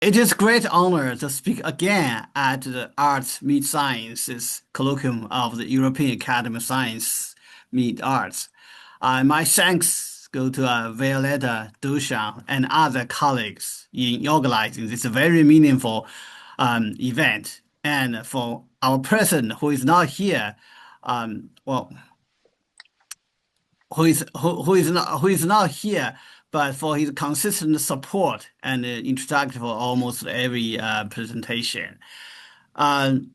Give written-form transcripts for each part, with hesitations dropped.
It is great honor to speak again at the Arts Meet Sciences Colloquium of the European Academy of Science Meet Arts. My thanks go to Violeta, Dušan, and other colleagues in organizing this very meaningful event. And for our president who is not here, well, who is not here, but for his consistent support and introduction for almost every presentation. Um,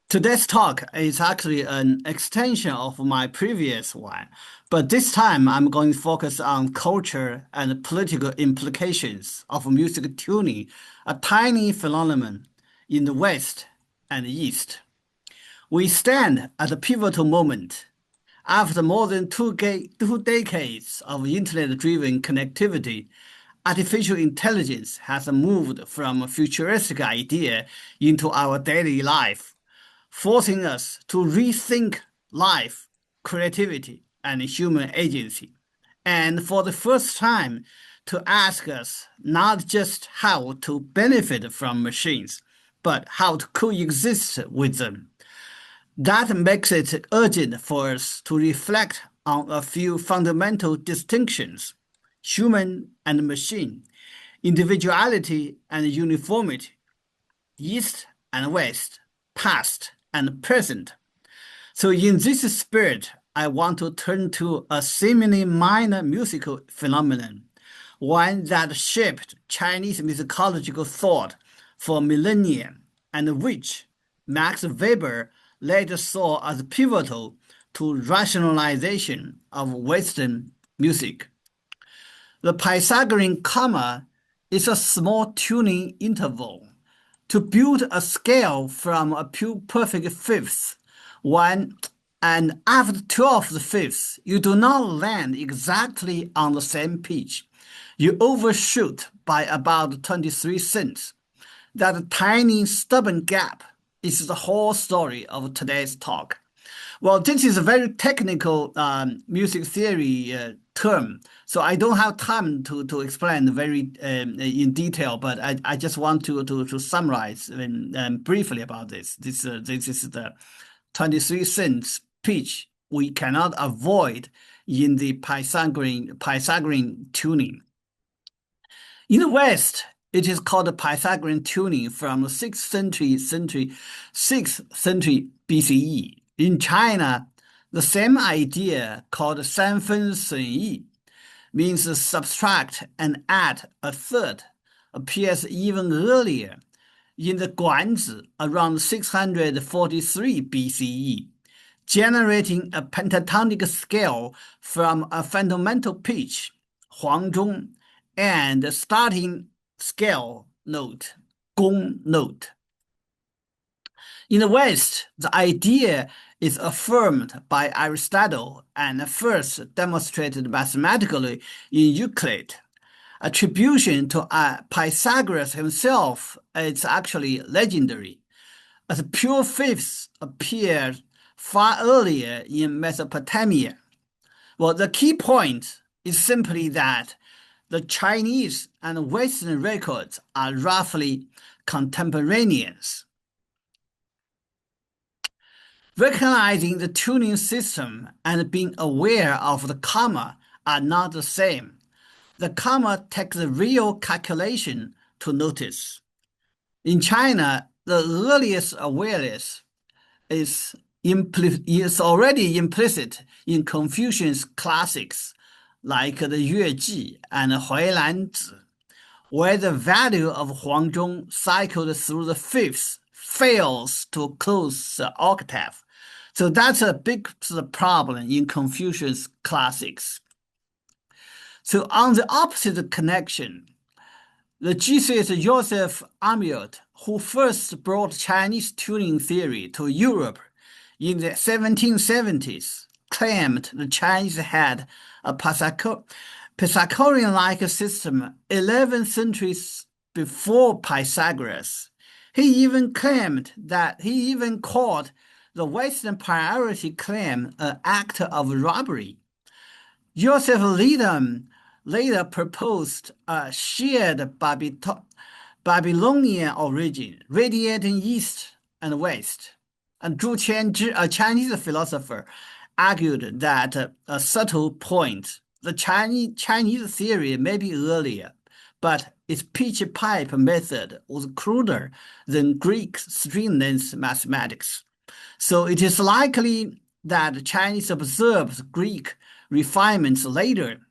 Today's talk is actually an extension of my previous one, but this time I'm going to focus on culture and political implications of music tuning, a tiny phenomenon in the West and East. We stand at a pivotal moment. After more than two decades of internet-driven connectivity, artificial intelligence has moved from a futuristic idea into our daily life, forcing us to rethink life, creativity, and human agency. And for the first time, to ask us not just how to benefit from machines, but how to coexist with them. That makes it urgent for us to reflect on a few fundamental distinctions: human and machine, individuality and uniformity, East and West, past and present. So, in this spirit, I want to turn to a seemingly minor musical phenomenon, one that shaped Chinese musicological thought for millennia, and which Max Weber later saw as pivotal to rationalization of Western music. The Pythagorean comma is a small tuning interval. To build a scale from a perfect fifth, one and after 12 fifths, you do not land exactly on the same pitch. You overshoot by about 23 cents. That tiny stubborn gap is the whole story of today's talk. Well, this is a very technical music theory term, so I don't have time to explain very in detail, but I just want to summarize briefly about this. This is the 23 cents pitch we cannot avoid in the Pythagorean tuning. In the West, it is called the Pythagorean tuning from the 6th century BCE. In China, the same idea, called 三分损益, means subtract and add a third, appears even earlier in the Guanzi around 643 BCE, generating a pentatonic scale from a fundamental pitch, huangzhong, and the starting scale note, gong note. In the West, the idea is affirmed by Aristotle and first demonstrated mathematically in Euclid. Attribution to Pythagoras himself is actually legendary, as pure fifths appeared far earlier in Mesopotamia. Well, the key point is simply that the Chinese and Western records are roughly contemporaneous. Recognizing the tuning system and being aware of the comma are not the same. The comma takes the real calculation to notice. In China, the earliest awareness is already implicit in Confucian's classics like the Yueji and Huilanzi, where the value of huangzhong cycled through the fifths fails to close the octave. So that's a big problem in Confucian's classics. So on the opposite connection, the Jesuit Joseph Amiot, who first brought Chinese tuning theory to Europe in the 1770s, claimed the Chinese had a Pythagorean-like system 11 centuries before Pythagoras. He even called the Western priority claim an act of robbery. Joseph later proposed a shared Babylonian origin, radiating east and west. And Zhu Qianzhi, a Chinese philosopher, argued that a subtle point, the Chinese theory may be earlier, but its pitch pipe method was cruder than Greek string-length mathematics. So it is likely that the Chinese observed Greek refinements later.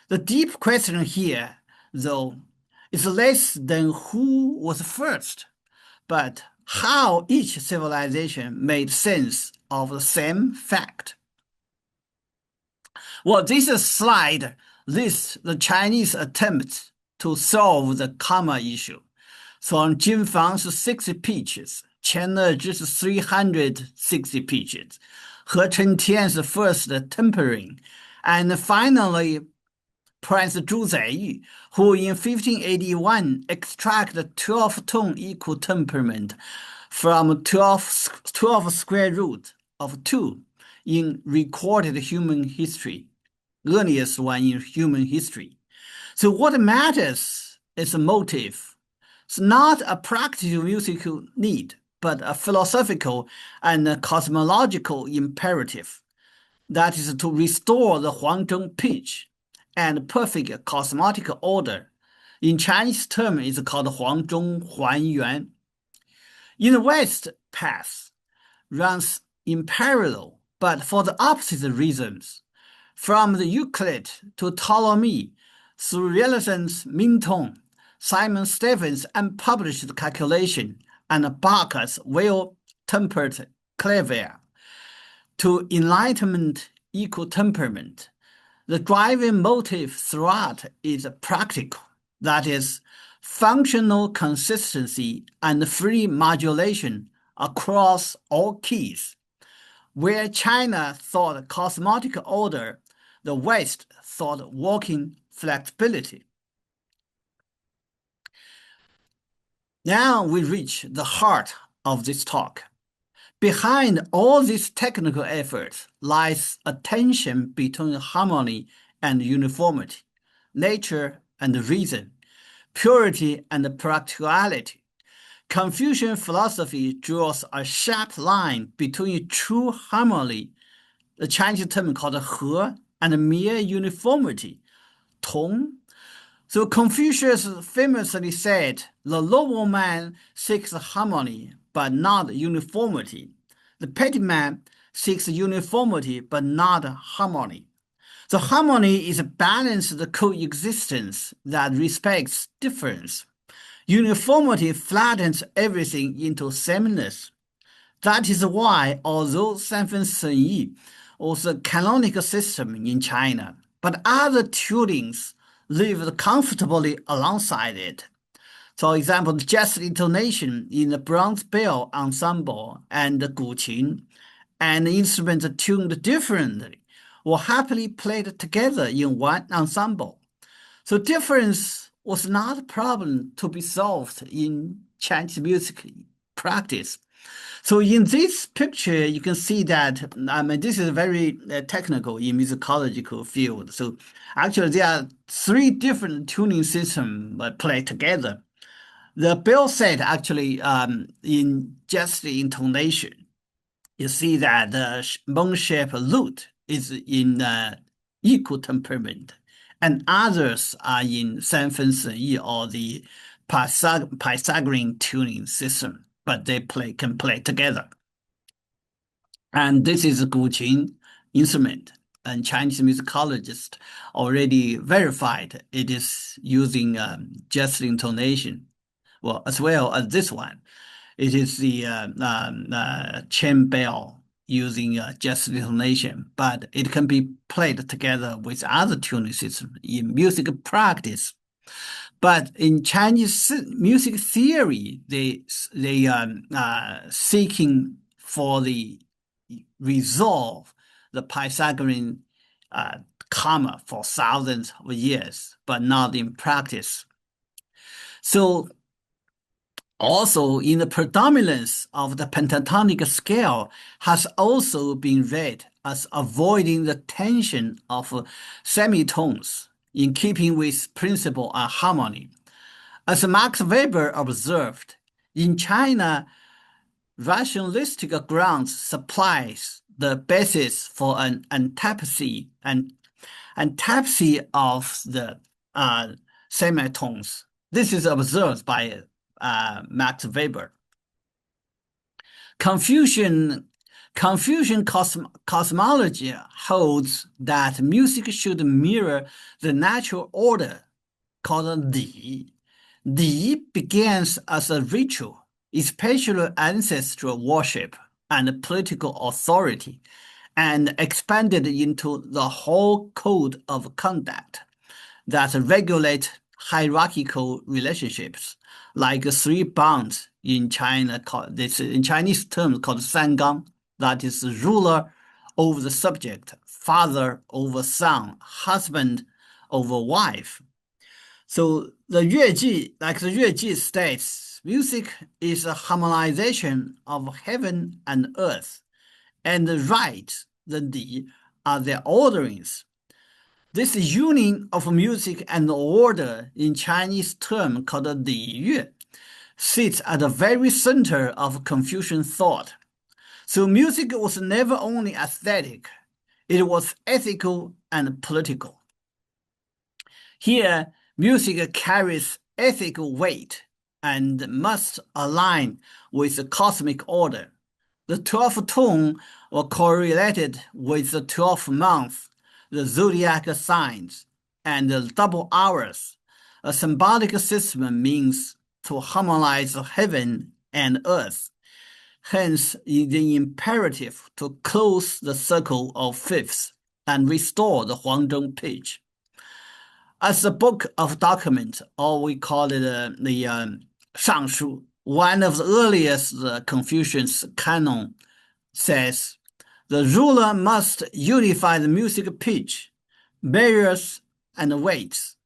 The deep question here, though, is less than who was first, but how each civilization made sense of the same fact. Well, this slide lists the Chinese attempts to solve the karma issue. From Jin Fang's 60 pitches, Chen Nezhi's 360 pitches, He Chen Tian's first tempering, and finally Prince Zhu Zaiyu, who in 1581 extracted 12-tone equal temperament from 12 square root of 2 in recorded human history, earliest one in human history. So what matters is a motive. It's not a practical musical need, but a philosophical and a cosmological imperative. That is to restore the Huangzhong pitch and perfect cosmological order. In Chinese term, it's called Huangzhong Huanyuan. In the West, path runs in parallel, but for the opposite reasons. From the Euclid to Ptolemy, through Renaissance Minton, Simon Stephens unpublished calculation, and Bacchus' well-tempered clavier, to Enlightenment equal temperament. The driving motive throughout is practical, that is, functional consistency and free modulation across all keys. Where China thought cosmological order, the West thought working flexibility. Now we reach the heart of this talk. Behind all these technical efforts lies a tension between harmony and uniformity, nature and reason, purity and practicality. Confucian philosophy draws a sharp line between true harmony, the Chinese term called He, and mere uniformity, Tong. So Confucius famously said, the noble man seeks harmony, but not uniformity. The petty man seeks uniformity, but not harmony. So harmony is a balanced coexistence that respects difference. Uniformity flattens everything into sameness. That is why, although Sanfen Senyi was a canonical system in China, but other tunings lived comfortably alongside it. For example, the just intonation in the bronze bell ensemble and the guqin, and instruments tuned differently, were happily played together in one ensemble. So difference was not a problem to be solved in Chinese music practice. So in this picture, you can see that, this is very technical in musicological field. So actually there are 3 different tuning systems played together. The bell set actually in just the intonation, you see that the moon-shaped lute is in equal temperament, and others are in Sanfen Senyi or the Pythagorean tuning system, but they can play together. And this is a guqin instrument, and Chinese musicologists already verified it is using just intonation. Well, as well as this one, it is the chain bell using just intonation, but it can be played together with other tuning systems in music practice. But in Chinese music theory, they seeking for the resolve the Pythagorean karma for thousands of years, but not in practice. So also in the predominance of the pentatonic scale has also been read as avoiding the tension of semitones in keeping with principle and harmony. As Max Weber observed, in China, rationalistic grounds supplies the basis for an antipathy of the semitones. This is observed by Max Weber. Confucian cosmology holds that music should mirror the natural order called Di. Di begins as a ritual, especially ancestral worship and political authority, and expanded into the whole code of conduct that regulate hierarchical relationships, like three bonds in China, in Chinese terms called Sangang, that is ruler over the subject, father over son, husband over wife. So the Yueji, like the Yueji states, music is a harmonization of heaven and earth, and the right, the Di, are their orderings. This union of music and order in Chinese term called Di Yue sits at the very center of Confucian thought. So music was never only aesthetic, it was ethical and political. Here, music carries ethical weight and must align with the cosmic order. The 12 tones were correlated with the 12 months, the zodiac signs, and the double hours. A symbolic system means to harmonize heaven and earth. Hence, the imperative to close the circle of fifths and restore the Huangzhong page. As a book of document, or we call it the Shangshu, one of the earliest Confucian's canon, says, the ruler must unify the music pitch, measures, and weights.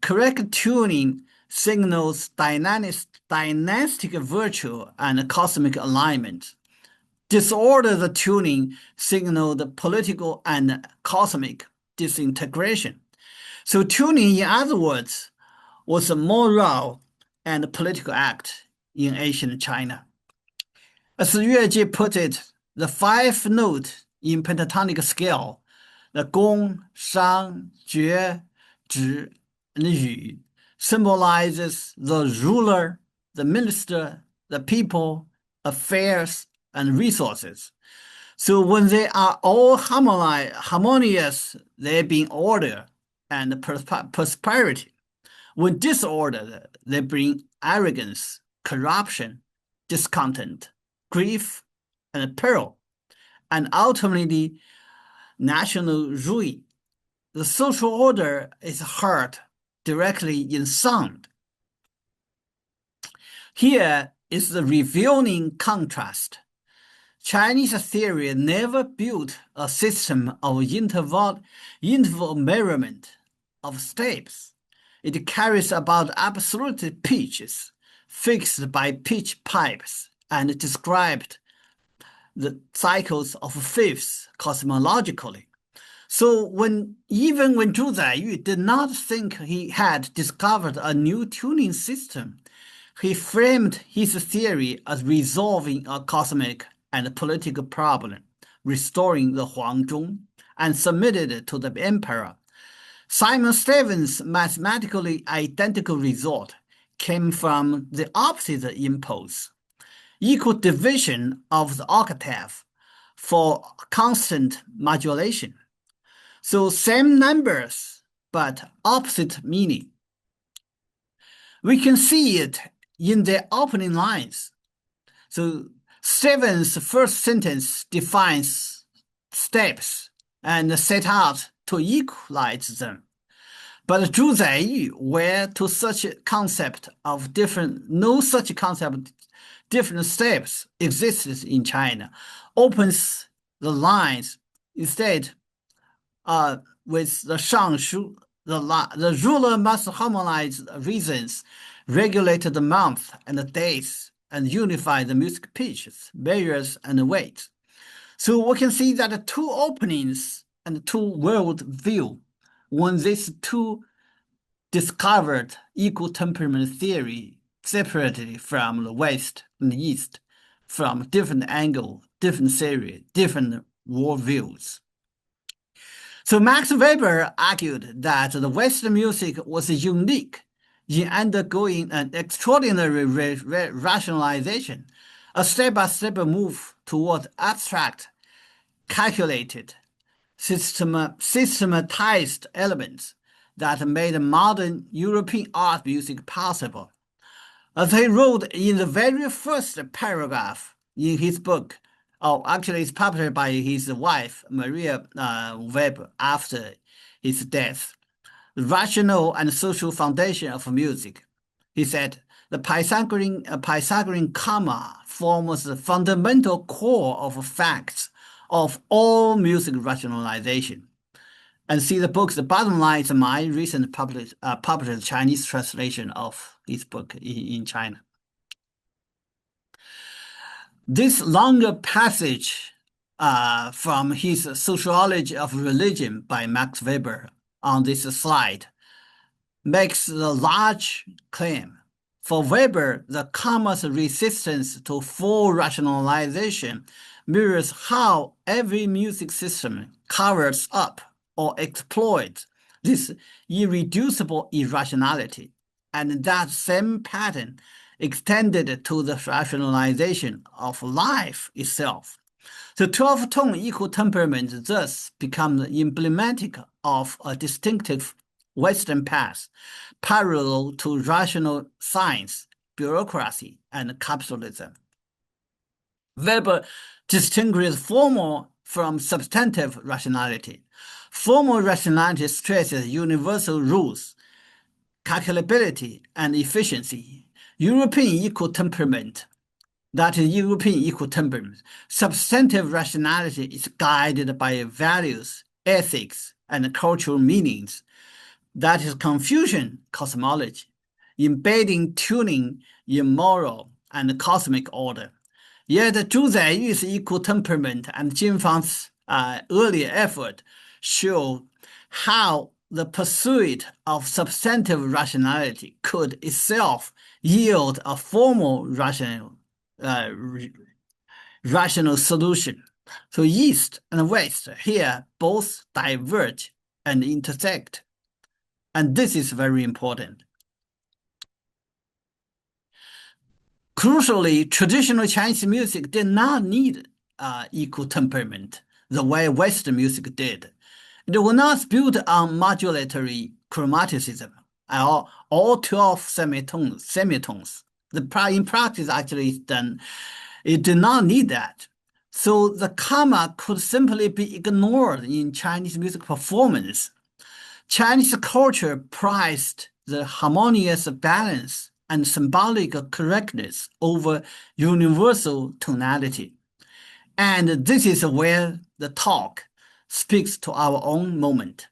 Correct tuning signals dynastic virtue and cosmic alignment. Disordered tuning signals the political and cosmic disintegration. So tuning, in other words, was a moral and political act in ancient China. As Yueji put it, the 5 notes in pentatonic scale, the Gong, Shang, Jue, Zhi, and Yu, symbolizes the ruler, the minister, the people, affairs, and resources. So when they are all harmonious, they bring order and prosperity. When disordered, they bring arrogance, corruption, discontent, grief, and peril, and ultimately national ruin. The social order is heard directly in sound. Here is the revealing contrast. Chinese theory never built a system of interval measurement of steps. It carries about absolute pitches, fixed by pitch pipes, and described the cycles of fifths cosmologically. So even when Zhu Zaiyu did not think he had discovered a new tuning system, he framed his theory as resolving a cosmic and political problem, restoring the Huangzhong, and submitted it to the emperor. Simon Stevens' mathematically identical result came from the opposite impulse, equal division of the octave for constant modulation. So same numbers, but opposite meaning. We can see it in the opening lines. So Stevens' first sentence defines steps and set out to equalize them. But Zhu Zaiyu, where to such concept of no such concept, different steps exists in China, opens the lines instead with the Shangshu, the ruler must harmonize reasons, regulate the month and the days, and unify the music pitches, measures, and weights. So we can see that the 2 openings and 2 world view, when these 2 discovered equal temperament theory separately from the West and the East, from different angle, different theory, different worldviews. So Max Weber argued that the Western music was unique in undergoing an extraordinary rationalization, a step-by-step move toward abstract, calculated, systematized elements that made modern European art music possible. As he wrote in the very first paragraph in his book, actually it's published by his wife, Maria Weber, after his death, The Rational and Social Foundation of Music. He said, the Pythagorean comma forms the fundamental core of facts of all music rationalization. And see the book, the bottom line is my recent published Chinese translation of his book in China. This longer passage from his Sociology of Religion by Max Weber on this slide makes the large claim. For Weber, the comma's resistance to full rationalization mirrors how every music system covers up or exploits this irreducible irrationality, and that same pattern extended to the rationalization of life itself. The 12-tone equal temperament thus becomes emblematic of a distinctive Western path, parallel to rational science, bureaucracy, and capitalism. Weber distinguishes formal from substantive rationality. Formal rationality stresses universal rules, calculability, and efficiency. European equal temperament, that is European equal temperament. Substantive rationality is guided by values, ethics, and cultural meanings. That is Confucian cosmology, embedding tuning in moral and cosmic order. Yet Zhu Zaiyu's equal temperament and Jin Fang's earlier effort show how the pursuit of substantive rationality could itself yield a formal rational solution. So East and West here both diverge and intersect. And this is very important. Crucially, traditional Chinese music did not need equal temperament the way Western music did. It was not built on modulatory chromaticism, all 12 semitones. In practice, actually, it's done. It did not need that. So the comma could simply be ignored in Chinese music performance. Chinese culture prized the harmonious balance and symbolic correctness over universal tonality. And this is where the talk speaks to our own moment.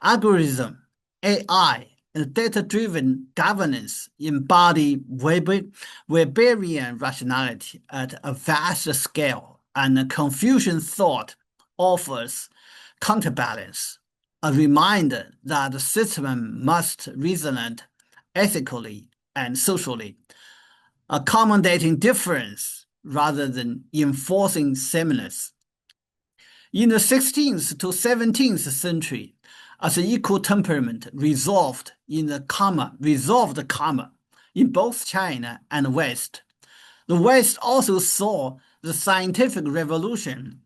Algorithm, AI, and data-driven governance embody Weberian rationality at a vast scale, and Confucian thought offers counterbalance, a reminder that the system must resonate ethically and socially, accommodating difference rather than enforcing sameness. In the 16th to 17th century, as equal temperament resolved the comma in both China and West, the West also saw the scientific revolution,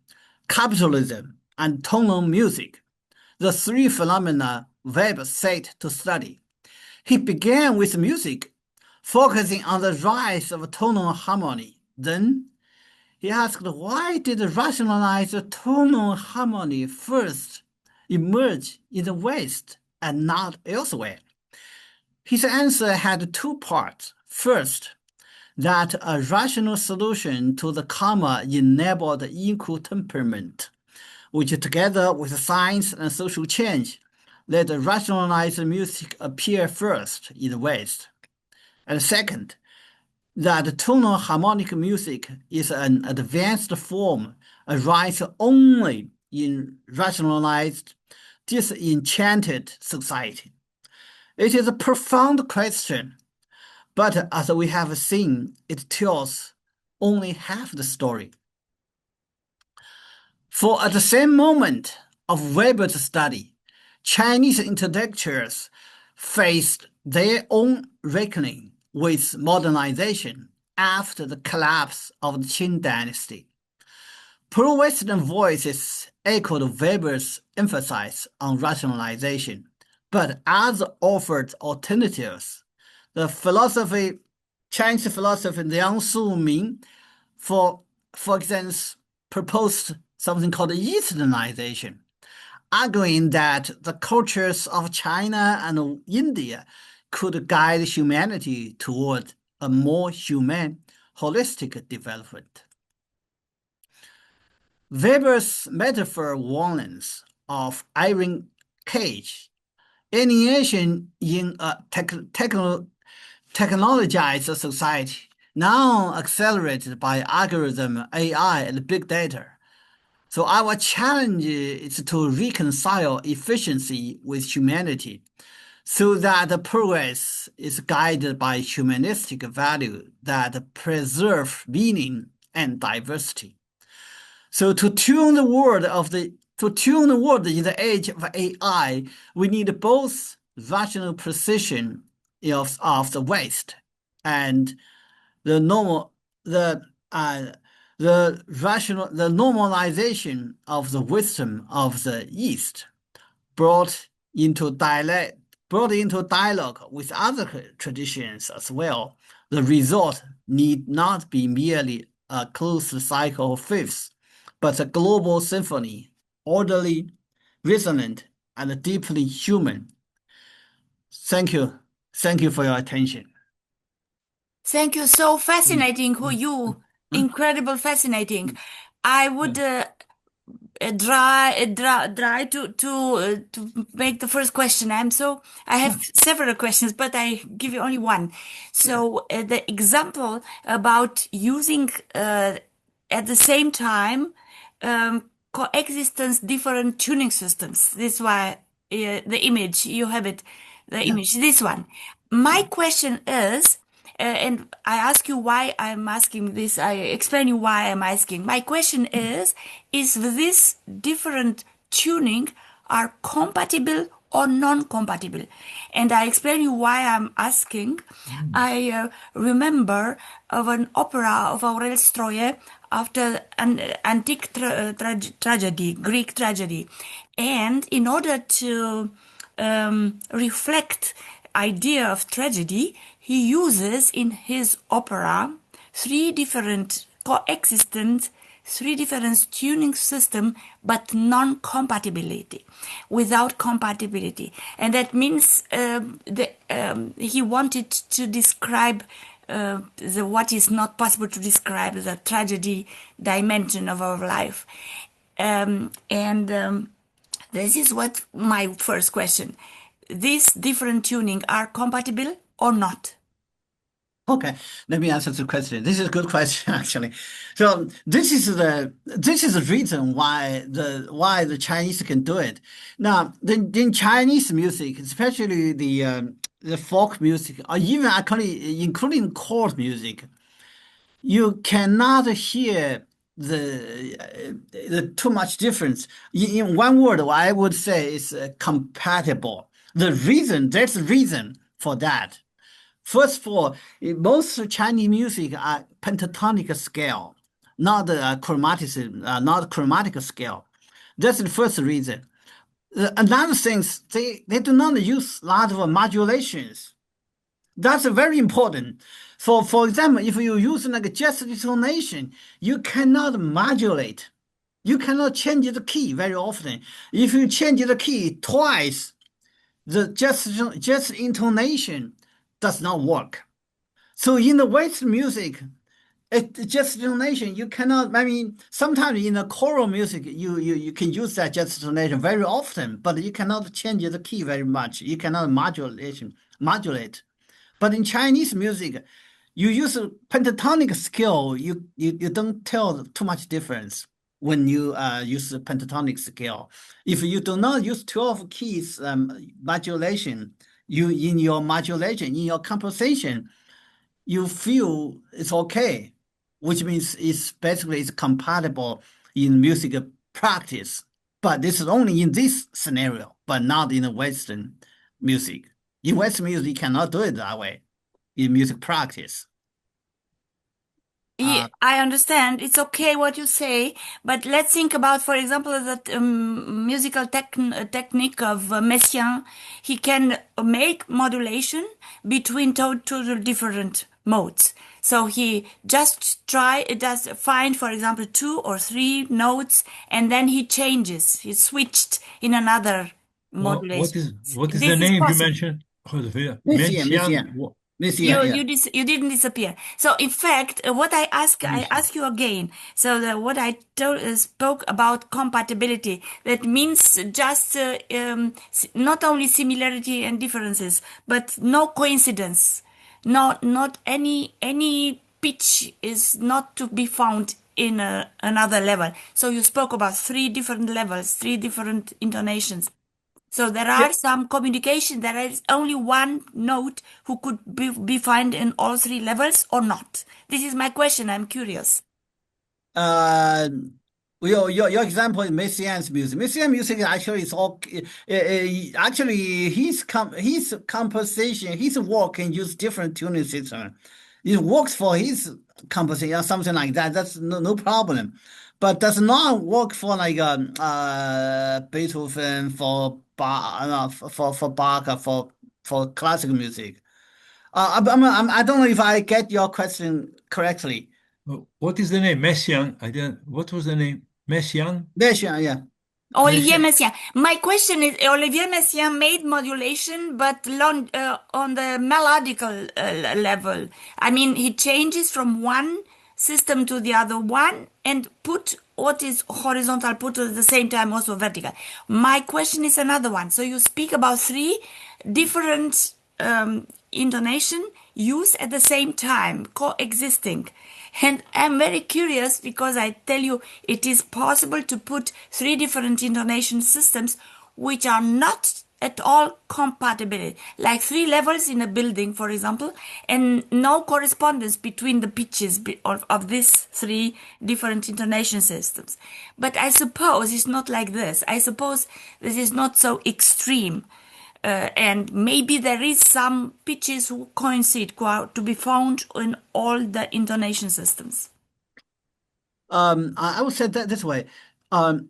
capitalism, and tonal music, the three phenomena Weber set to study. He began with music, focusing on the rise of tonal harmony. Then he asked, why did rationalized tonal harmony first emerge in the West and not elsewhere? His answer had two parts. First, that a rational solution to the comma enabled equal temperament, which together with science and social change let rationalized music appear first in the West. And second, that tonal harmonic music is an advanced form, arises only in rationalized, disenchanted society. It is a profound question, but as we have seen, it tells only half the story. For at the same moment of Weber's study, Chinese intellectuals faced their own reckoning with modernization after the collapse of the Qing dynasty. Pro-Western voices echoed Weber's emphasis on rationalization, but others offered alternatives. The Chinese philosopher Liang Suming, for instance, proposed something called Easternization, arguing that the cultures of China and India could guide humanity toward a more human, holistic development. Weber's metaphor warns of iron cage, alienation in a technologized society, now accelerated by algorithm, AI, and big data. So our challenge is to reconcile efficiency with humanity so that the progress is guided by humanistic value that preserve meaning and diversity. So to tune the world in the age of AI, we need both rational precision of the West and the normalization of the wisdom of the East, brought into dialogue with other traditions as well. The result need not be merely a closed cycle of faiths, but a global symphony, orderly, resonant, and deeply human. Thank you. Thank you for your attention. Thank you. So fascinating, you. Incredible, fascinating. I would try to make the first question. I have several questions, but I give you only one. So the example about using at the same time coexistence different tuning systems. This is why the image you have it, the image. This one. My question is. And I ask you why I'm asking this. I explain you why I'm asking. My question is this different tuning are compatible or non-compatible? And I explain you why I'm asking. I remember of an opera of Aurel Stroye after an antique tragedy, Greek tragedy. And in order to reflect idea of tragedy, he uses in his opera three different tuning system, but non-compatibility, without compatibility. And that means he wanted to describe what is not possible to describe, the tragedy dimension of our life. This is what my first question. These different tuning are compatible or not? Okay, let me answer the question. This is a good question, actually. So this is the reason why the Chinese can do it. Now, in Chinese music, especially the folk music, or even actually including chord music, you cannot hear the too much difference. In one word, I would say is compatible. There's a reason for that. First of all, most Chinese music are pentatonic scale, not chromatic scale. That's the first reason. Another thing, they do not use a lot of modulations. That's very important. So, for example, if you use like a just intonation, you cannot modulate. You cannot change the key very often. If you change the key twice, the just intonation does not work. So in the Western music, just intonation, you cannot, I mean, sometimes in the choral music, you can use that just intonation very often, but you cannot change the key very much. You cannot modulate. But in Chinese music, you use a pentatonic scale, you don't tell too much difference when you use the pentatonic scale. If you do not use 12 keys modulation, you in your modulation, in your composition, you feel it's okay, which means it's compatible in music practice. But this is only in this scenario, but not in the Western music. In Western music, you cannot do it that way in music practice. Yeah, I understand. It's okay what you say, but let's think about, for example, that musical technique of Messiaen. He can make modulation between two different modes. So he just does find, for example, two or three notes, and then he changes. He switched in another Well, modulation. what is the This is name you possible. mentioned? Messiaen, Menxian? Messiaen, Messiaen, You yeah. you didn't disappear. So in fact, what I Menxian. ask you again. So what I spoke about compatibility, that means just not only similarity and differences, but no coincidence. Not any pitch is not to be found in another level. So you spoke about three different levels, three different intonations. So there Yeah. are some communication. There is only one note who could be found in all three levels or not. This is my question. I'm curious. Uh, your example is Messiaen's music. Messiaen music actually is all actually his composition, his work can use different tuning system. It works for his composition or something like that. That's no problem, but does not work for like Beethoven, for for Bach, for classical music. I don't know if I get your question correctly. What is the name? Messian? I didn't. What was the name? Messian? Messiaen, yeah. Olivier Messian? Messiaen. My question is, Olivier Messiaen made modulation, but on the melodical level. I mean, he changes from one system to the other one and put what is horizontal, put at the same time also vertical. My question is another one. So you speak about three different intonation used at the same time, coexisting. And I'm very curious because I tell you it is possible to put three different intonation systems which are not at all compatible, like three levels in a building, for example, and no correspondence between the pitches of these three different intonation systems. But I suppose it's not like this. I suppose this is not so extreme. And maybe there is some pitches who coincide to be found in all the intonation systems. I would say that this way.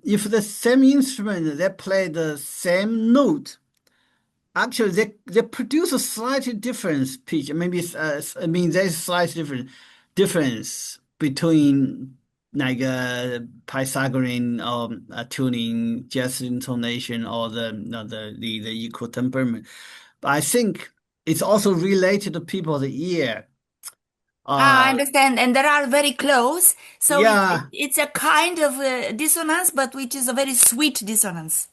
If the same instrument they play the same note, actually they produce a slightly different pitch. Maybe I mean there's slight difference between like Pythagorean tuning, just intonation, or the equal temperament. But I think it's also related to people's ear. Ah, I Uh, understand. And there are very close. So yeah. it's a kind of dissonance, but which is a very sweet dissonance.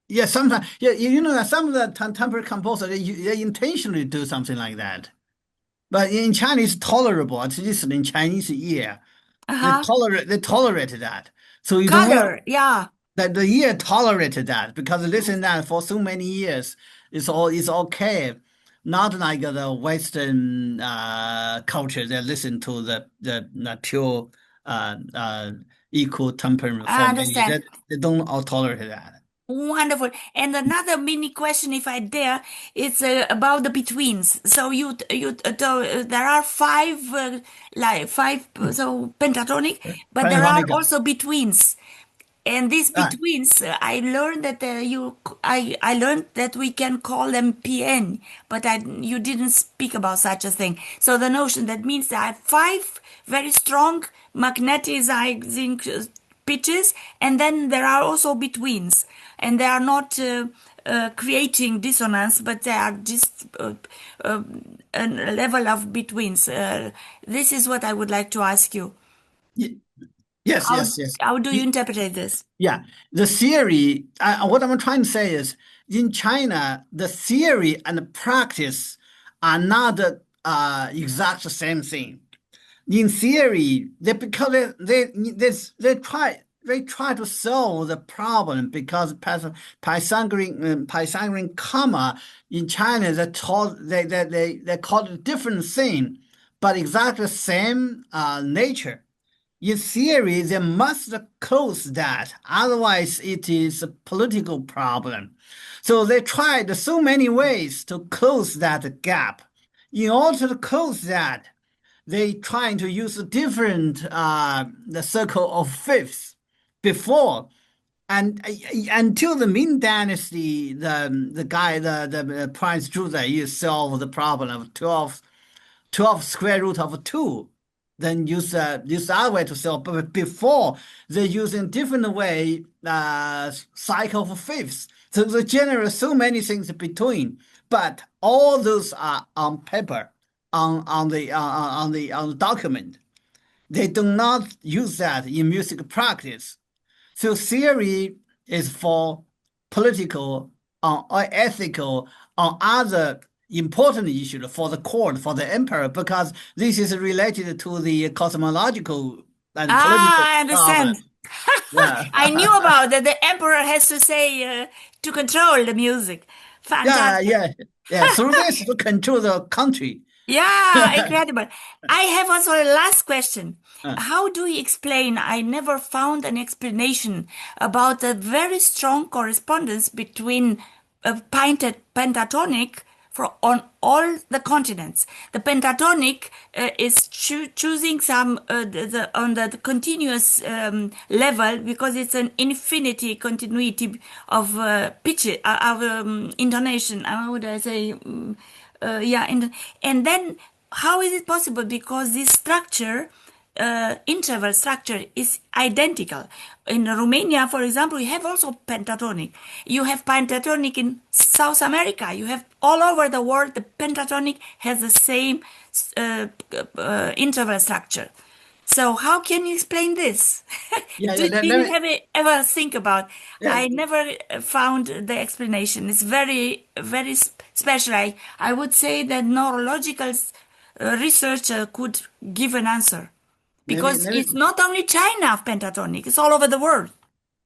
Yeah, sometimes, yeah, you know that some of the temporary composers they intentionally do something like that. But in Chinese, tolerable, at least in Chinese ear, Uh-huh. they tolerate that. So you don't want Color, yeah. that the ear tolerated that because listen that for so many years, it's okay. Not like the Western culture that listen to the pure equal temperament I for many years. understand. They don't all tolerate that. Wonderful. And another mini question, if I dare, it's about the betweens. So there are five, like five, so pentatonic, but there are Pentatonic. also betweens. And these Ah, betweens, I learned that I learned that we can call them PN, but you didn't speak about such a thing. So the notion that means there are five very strong magnetizing pitches, and then there are also betweens, and they are not creating dissonance, but they are just a level of betweens. This is what I would like to ask you. y- yes, How yes, yes. how do you interpret this? Yeah, the theory, what I'm trying to say is in China, the theory and the practice are not the exact same thing. In theory, they because they try they try to solve the problem because Pythagorean comma in China they call it different thing, but exactly the same nature. In theory, they must close that, otherwise it is a political problem. So they tried so many ways to close that gap. In order to close that, they trying to use a different the circle of fifths before. And until the Ming Dynasty, the Prince Zhu solved the problem of 12 square root of 2, then use that way to solve. But before, they're using different way, cycle of fifths. So they generate so many things between, but all those are on paper, on the document. They do not use that in music practice. So theory is for political or ethical or other important issues for the court, for the emperor, because this is related to the cosmological and political I understand. problem. Yeah. I knew about that. The emperor has to say to control the music. Yeah, Fantastic. yeah, yeah. Through this to control the country. Yeah, incredible. I have also a last question. Uh, How do you explain? I never found an explanation about the very strong correspondence between pentatonic for on all the continents. The pentatonic is choosing some on the continuous level because it's an infinity continuity of pitch of intonation. How would I say? Yeah, and then how is it possible? Because this structure, interval structure, is identical. In Romania, for example, you have also pentatonic. You have pentatonic in South America. You have all over the world. The pentatonic has the same interval structure. So how can you explain this? yeah, Do let you me, have ever think about? yeah, I never found the explanation. It's very, very special. I would say that neurological researcher could give an answer let me, because let it's me, not only China of pentatonic; it's all over the world.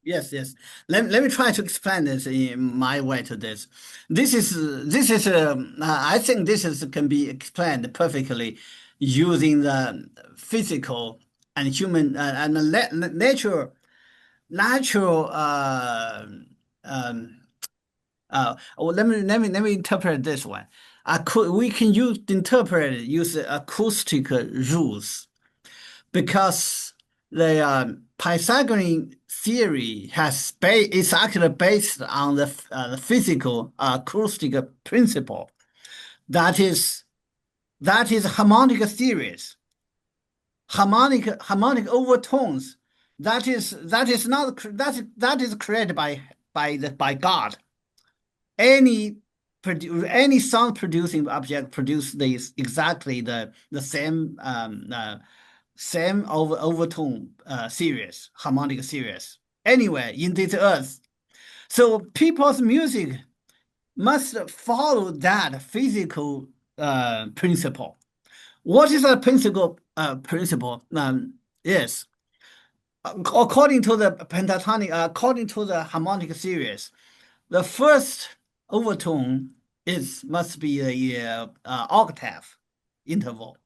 yes, yes. Let me try to explain this in my way to this. This is I think this is can be explained perfectly using the physical and human and the natural um, well, let me interpret this one. We can use acoustic rules because the Pythagorean theory is actually based on the physical acoustic principle. That is harmonic series, harmonic overtones. That is created by God. Any sound producing object produce this exactly the same overtone series, harmonic series anywhere in this earth. So people's music must follow that physical principle. What is the principle? Yes, according to the pentatonic, according to the harmonic series, the first overtone must be a octave interval.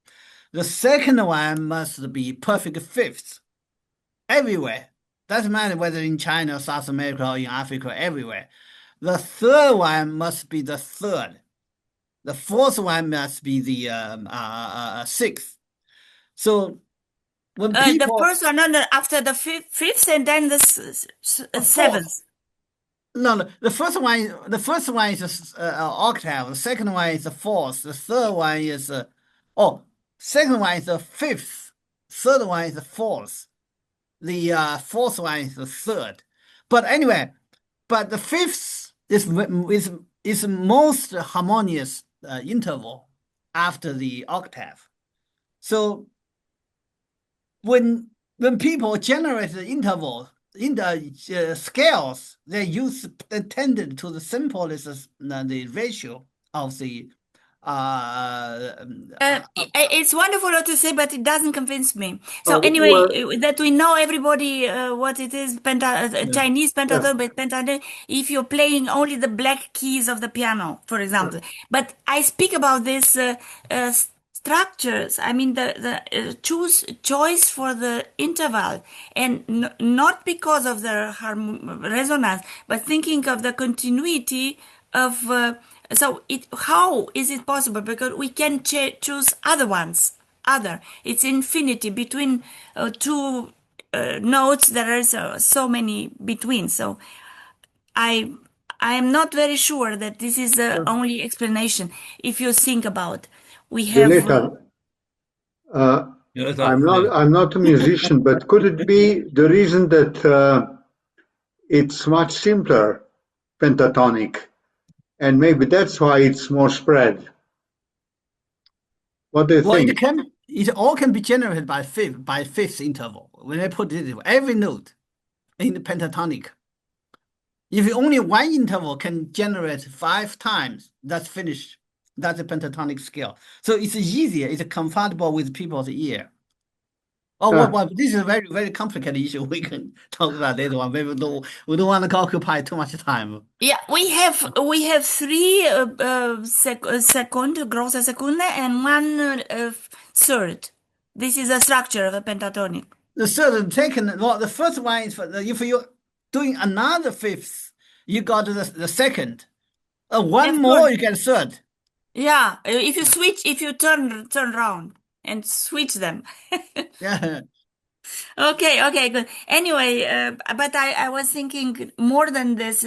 The second one must be perfect fifths everywhere. Doesn't matter whether in China, South America, or in Africa, everywhere. The third one must be the third. The fourth one must be the sixth. So when The people first one, no, no, after the fifth, and then the fourth, seventh. no, the first one is octave. The second one is the fourth. The third one is second one is the fifth. Third one is the fourth. The fourth one is the third. But anyway, the fifth is most harmonious interval after the octave. So when people generate the interval in the scales, they tended to the simplest the ratio of the It's wonderful what to say, but it doesn't convince me. So Well, anyway, that we know everybody what it is, Chinese yes. pentatonic, but pentatonic, if you're playing only the black keys of the piano, for example. But I speak about this structures. I mean, the choice for the interval, and not because of the resonance, but thinking of the continuity of. So how is it possible? Because we can choose other ones. It's infinity between two notes. There is so many between. So I I am not very sure that this is the only explanation. If you think about, we have. Violeta, Yeah, I'm not a musician, but could it be the reason that it's much simpler pentatonic, and maybe that's why it's more spread? What do you Well, think? it all can be generated by fifth interval. When I put it, every note in the pentatonic. If only one interval can generate 5 times, that's finished. That's a pentatonic scale. So it's easier, it's compatible with people's ear. Oh, well, this is a very, very complicated issue. We can talk about later on. Maybe we don't want to occupy too much time. Yeah, we have 3 second, grossa secunda, and 1 third. This is a structure of a pentatonic. The third taken, well, the first one is if you're doing another fifth, you got the second. One more, you get third. Yeah, if you switch, if you turn around and switch them. Yeah. Okay, good. Anyway, but I was thinking more than this.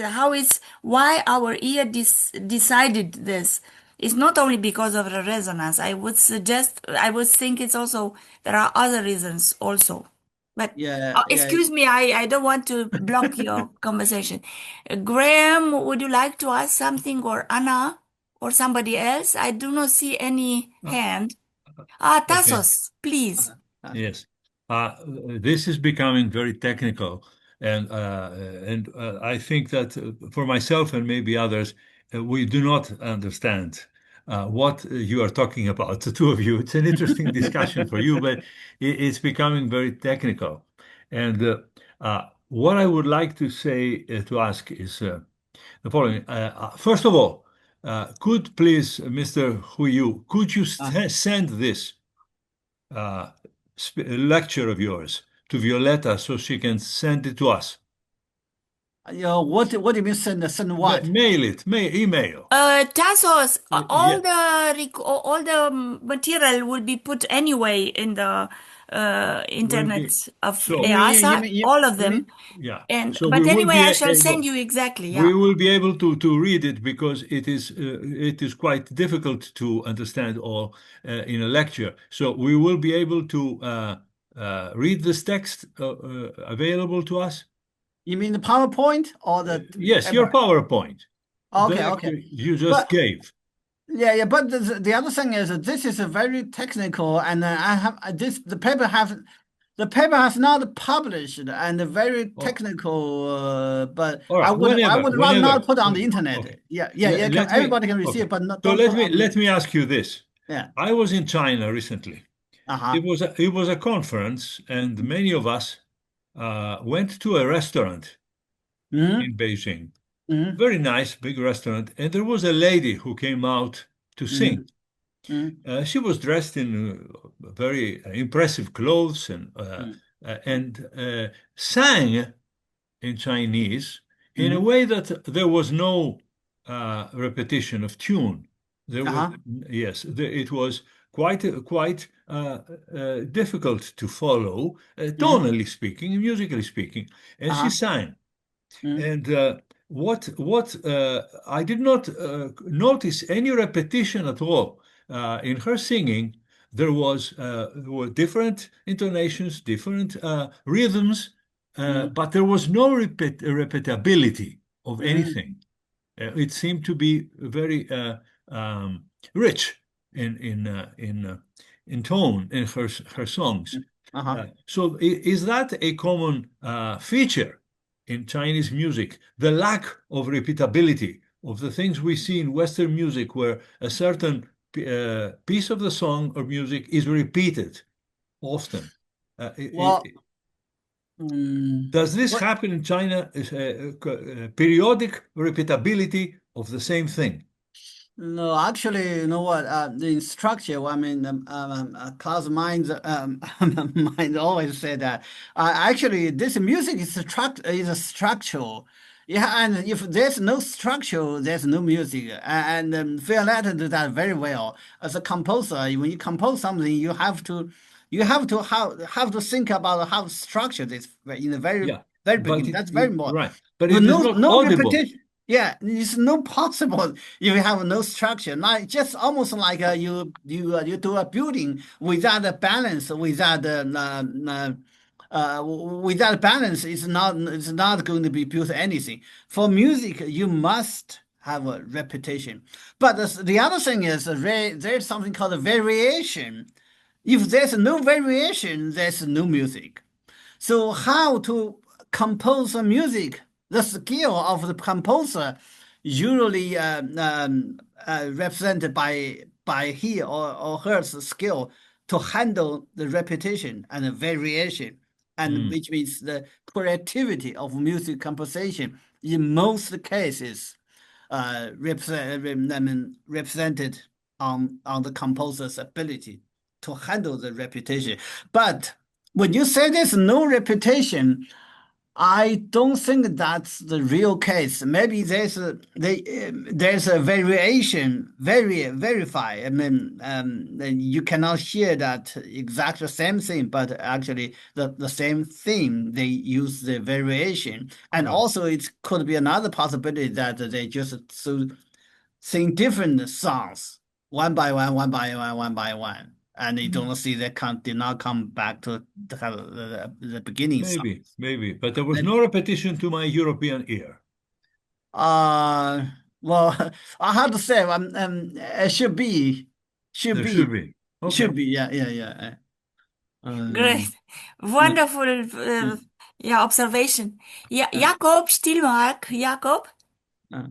Why our ear decided this? It's not only because of the resonance. I would think it's also, there are other reasons also. But excuse me, I don't want to block your conversation. Graham, would you like to ask something, or Anna, or somebody else? I do not see any hand. Tassos, please. Yes. This is becoming very technical, and I think that for myself and maybe others, we do not understand what you are talking about, the two of you. It's an interesting discussion for you, but it's becoming very technical. And what I would like to say, to ask is the following. First of all, could please, Mr. Hui, could you send this lecture of yours to Violeta so she can send it to us? What do you mean send what? Mail it, email. Tassos, all the material will be put anyway in the internet of EASA, all of them. Yeah. But anyway, I shall send you exactly. Yeah. We will be able to read it, because it is quite difficult to understand all in a lecture. So we will be able to read this text available to us. You mean the PowerPoint or the? Yes, your PowerPoint. Okay. You just gave. Yeah. But the other thing is that this is a very technical, and I have this. The paper has not published, and very technical. But I would rather not put on the internet. Okay. Yeah. Everybody can receive, but not. So let me ask you this. Yeah. I was in China recently. It was a conference, and many of us went to a restaurant in Beijing. Very nice, big restaurant. And there was a lady who came out to sing. She was dressed in very impressive clothes and sang in Chinese in a way that there was no repetition of tune. It was quite difficult to follow, tonally speaking, musically speaking, and she sang. And what I did not notice any repetition at all in her singing. There were different intonations, different rhythms, but there was no repetibility of anything. It seemed to be very rich in tone in her songs. So is that a common feature in Chinese music, the lack of repeatability of the things we see in Western music, where a certain piece of the song or music is repeated often. Well, mm, Does this what? happen in China? Periodic repeatability of the same thing? No, actually, you know what? The structure. I mean, class minds, mind always say that. Actually, this music is a structural. Yeah, and if there's no structure, there's no music. And Violeta did that very well. As a composer, when you compose something, you have to think about how to structure this in the Yeah, very but beginning. That's very important. right, but With it is no not no audible. repetition. Yeah, it's no possible if you have no structure. Like just almost like you do a building without a balance, without balance, it's not going to be built anything. For music, you must have a repetition. But the other thing is there's something called a variation. If there's no variation, there's no music. So how to compose a music? The skill of the composer usually represented by he or her skill to handle the repetition and the variation, and Mm, which means the creativity of music composition in most cases represented on the composer's ability to handle the repetition. But when you say there's no reputation, I don't think that's the real case. Maybe there's a variation, verify. I mean, you cannot hear that exact same thing, but actually the same theme. They use the variation, and right. also it could be another possibility that they just sing different songs one by one, one by one, and you don't see they did not come back to the beginning song. Maybe, but there was Maybe. no repetition to my European ear. Uh, well, I have to say, it should There should be, be. Okay. yeah, yeah, yeah. Great. Yeah. Wonderful, Mm, yeah, observation. Yeah, uh, Jakob Stilmark. Jakob? uh,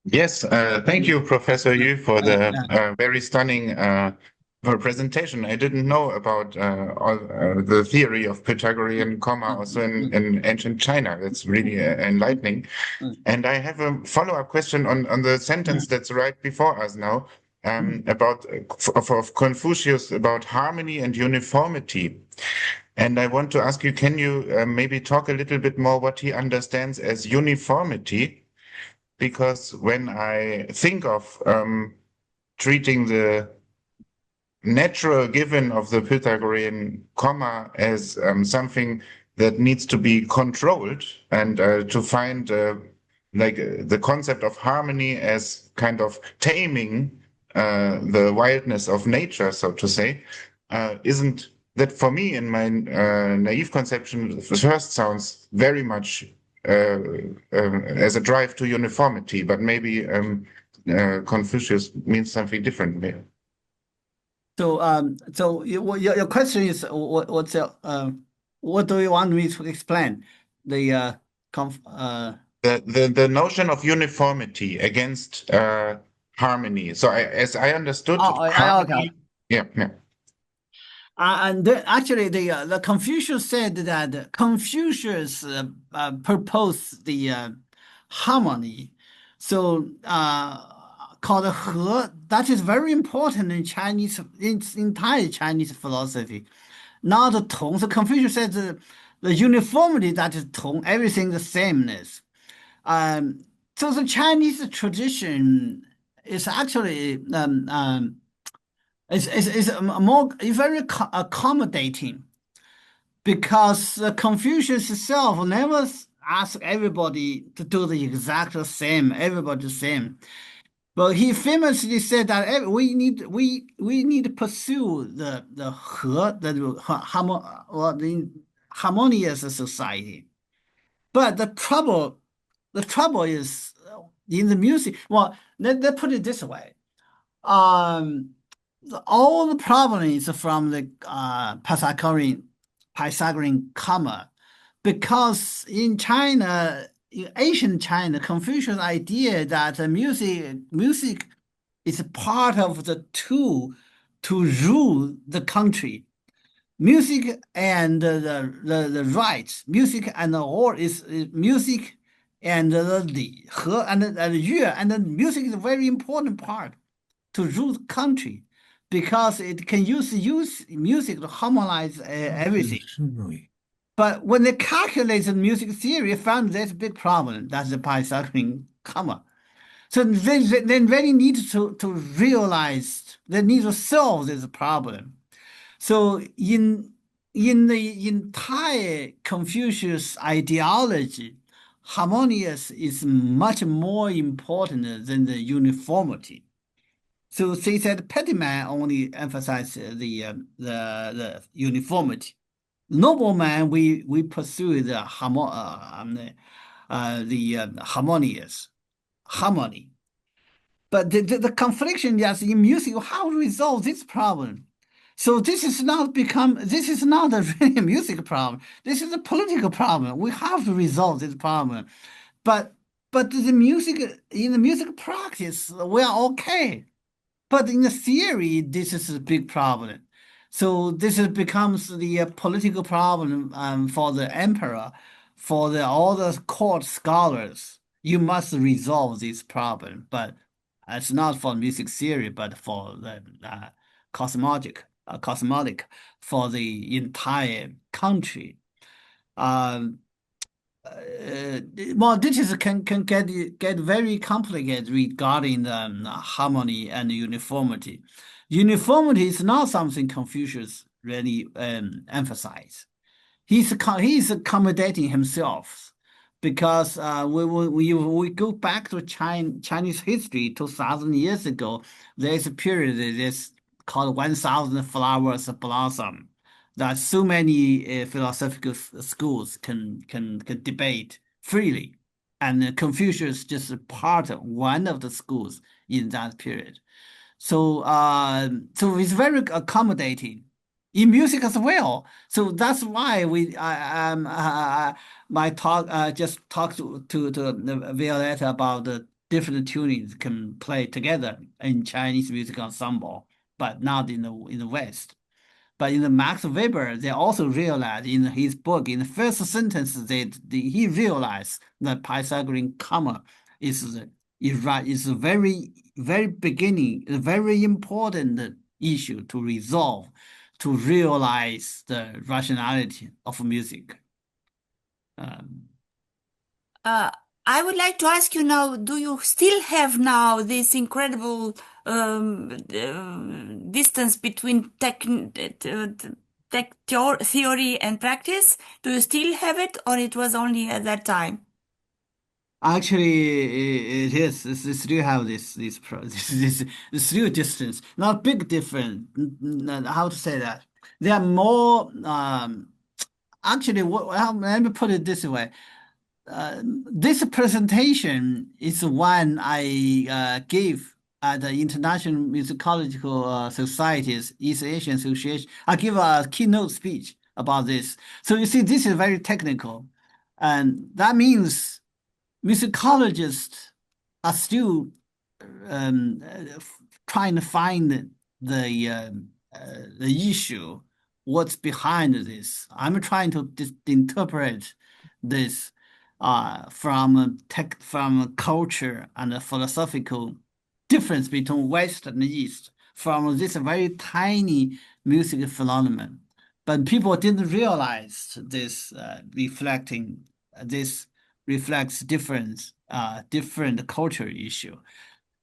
Yes, thank you, Professor uh, Yu, for uh, the uh, very stunning presentation. I didn't know about the theory of Pythagorean comma also in ancient China. That's really enlightening. mm, And I have a follow-up question on the sentence that's right before us now about of Confucius about harmony and uniformity. And I want to ask you, can you maybe talk a little bit more what he understands as uniformity? Because when I think of treating the natural given of the Pythagorean comma as something that needs to be controlled and to find the concept of harmony as kind of taming the wildness of nature, so to say, isn't that for me in my naive conception first sounds very much as a drive to uniformity, but maybe Confucius means something different there. so your question is what do you want me to explain? The conf The notion of uniformity against harmony. So as I understood, okay. harmony. Yeah, yeah. And actually, the Confucius said that Confucius proposed the harmony, so called He. That is very important in Chinese, in entire Chinese philosophy. Not Tong. So Confucius said the uniformity, that is Tong, everything the sameness. So the Chinese tradition is actually is more very accommodating, because Confucius himself never asked everybody to do the exact same, everybody the same. But he famously said that we need to pursue the the harmonious society. But the trouble is in the music. Well, let put it this way. Um, all the problems from the Pythagorean comma, because in China, in ancient China, Confucius' idea that music is part of the tool to rule the country. Music and the rights, music and all is music and the li and yue and the music is a very important part to rule the country because it can use music to harmonize everything. But when they calculated music theory, found there's a big problem. That's the Pythagorean comma. So they really need to realize they need to solve this problem. So in the entire Confucius ideology, harmonious is much more important than the uniformity. So they said petty man only emphasized the uniformity. Nobleman we pursue the harmonious harmony. But the confliction yes in music, how to resolve this problem? So this is not a really music problem. This is a political problem. We have to resolve this problem. But the music in the music practice, we are okay. But in the theory, this is a big problem. So this becomes the political problem for the emperor, for all the court scholars. You must resolve this problem, but it's not for music theory, but for the cosmetic for the entire country. Well, this can get very complicated regarding the harmony and uniformity. Uniformity is not something Confucius really emphasized. He's accommodating himself because we go back to Chinese history 2,000 years ago. There's a period that is called 1,000 flowers blossom. That so many philosophical schools can debate freely, and Confucius just one of the schools in that period. So so it's very accommodating in music as well. So that's why my talk just talked to Violeta about the different tunings can play together in Chinese music ensemble, but not in the West. But in the Max Weber, they also realized in his book, in the first sentence, he realized that Pythagorean comma is a very beginning, a very important issue to resolve, to realize the rationality of music. I would like to ask you now, do you still have now this incredible distance between theory and practice? Do you still have it, or it was only at that time? Actually, it is. They still have this still distance. Not big difference. How to say that? They are more. Actually, let me put it this way. This presentation is one I gave at the International Musicological Society's East Asian Association. I give a keynote speech about this. So you see, this is very technical, and that means musicologists are still trying to find the issue, what's behind this. I'm trying to interpret this from culture and the philosophical difference between West and East, from this very tiny music phenomenon. But people didn't realize this this reflects different culture issue.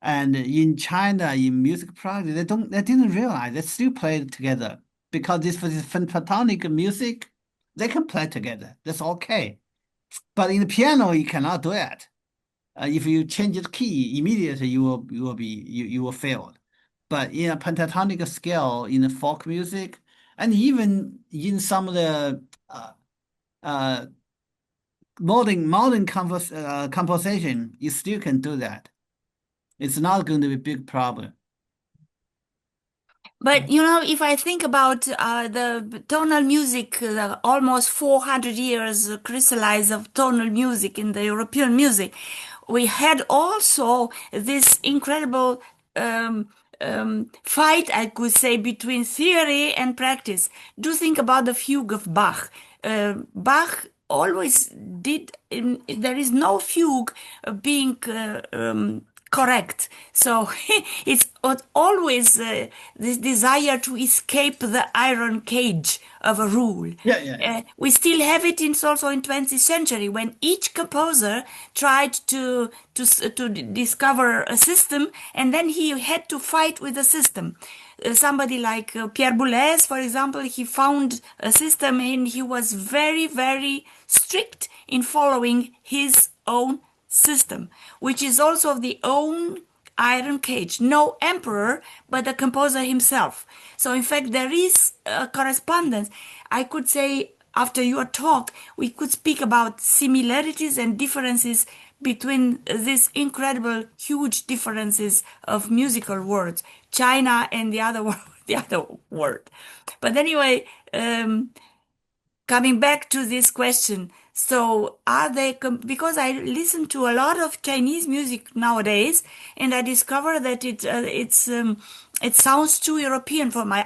And in China, in music practice, they didn't realize they still play together because this was pentatonic music, they can play together. That's okay. But in the piano, you cannot do it. If you change the key immediately, you will fail. But in a pentatonic scale, in the folk music, and even in some of the modern composition, you still can do that. It's not going to be a big problem. But you know, if I think about the tonal music, almost 400 years crystallized of tonal music in the European music, we had also this incredible fight, I could say, between theory and practice. Do think about the fugue of Bach. Bach always did, there is no fugue being correct. So it's always this desire to escape the iron cage of a rule. We still have it also in 20th century, when each composer tried to discover a system, and then he had to fight with the system. Somebody like Pierre Boulez, for example, he found a system and he was very, very strict in following his own system, which is also the own iron cage. No emperor, but the composer himself. So in fact, there is a correspondence. I could say, after your talk, we could speak about similarities and differences between these incredible, huge differences of musical words, China and the other word. But anyway, coming back to this question, so are they, because I listen to a lot of Chinese music nowadays, and I discover that it sounds too European for my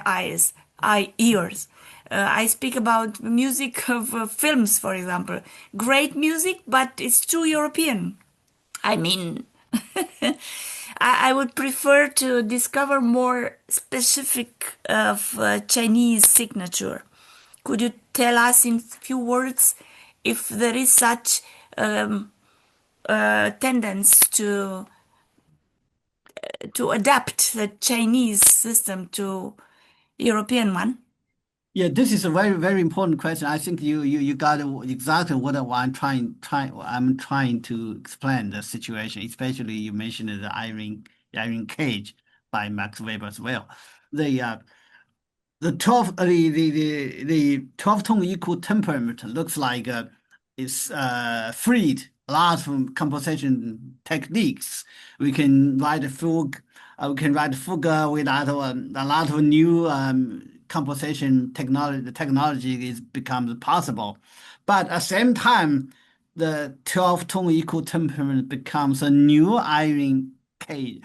ears. I speak about music of films, for example. Great music, but it's too European. I mean, I would prefer to discover more specific of Chinese signature. Could you tell us in few words if there is such tendency to adapt the Chinese system to European one? Yeah, this is a very, very important question. I think you got exactly what I'm trying to explain the situation. Especially you mentioned the iron cage by Max Weber as well. The 12-tone equal temperament looks like it's freed a lot of composition techniques. We can write a fugue. We can write a fugue with a lot of new composition technology. The technology becomes possible, but at the same time, the 12-tone equal temperament becomes a new iron cage.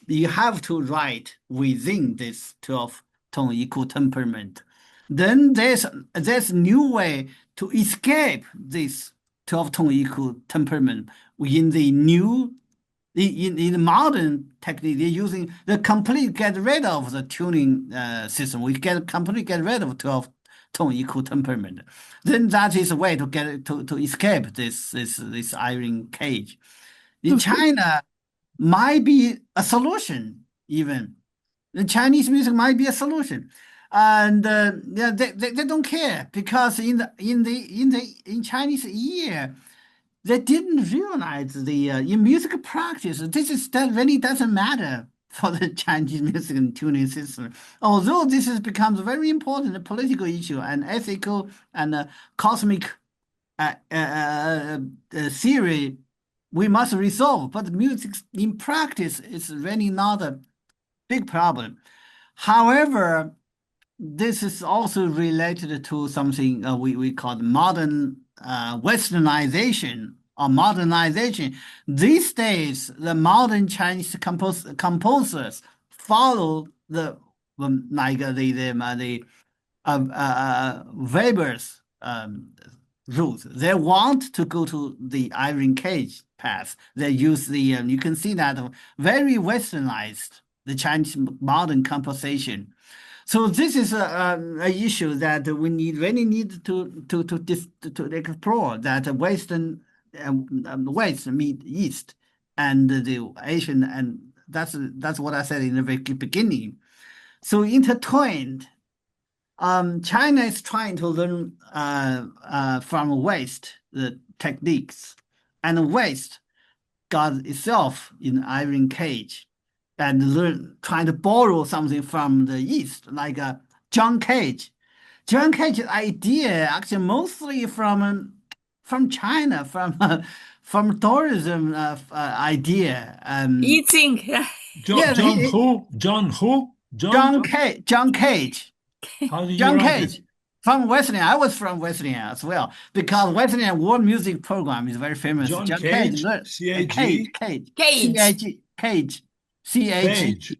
You have to write within this 12-tone equal temperament. Then there's a new way to escape this 12-tone equal temperament in the new. In the modern technique, they're using the complete get rid of the tuning system. We completely get rid of 12-tone equal temperament. Then that is a way to get to escape this iron cage. In China, might be a solution. Even the Chinese music might be a solution, and yeah, they don't care, because in Chinese ear, they didn't realize in music practice, that really doesn't matter for the Chinese music and tuning system. Although this has become a very important political issue and ethical and cosmic theory we must resolve, but music in practice is really not a big problem. However, this is also related to something we call modern westernization or modernization. These days, the modern Chinese composers follow the Weber's route. They want to go to the iron cage path. They use you can see that very westernized the Chinese modern composition. So this is a issue that we really need to explore, that West meet East and the Asian, and that's what I said in the very beginning. So intertwined. China is trying to learn from West the techniques, and West got itself in iron cage and trying to borrow something from the East, like John Cage. John Cage's idea actually mostly from China, from tourism idea. Eating. John Cage. How do you John write Cage it? from Wesleyan. I was from Wesleyan as well, because Wesleyan world music program is very famous. John Cage, Cage, C-A-G? Cage, Cage. Cage, C-H-E. Page.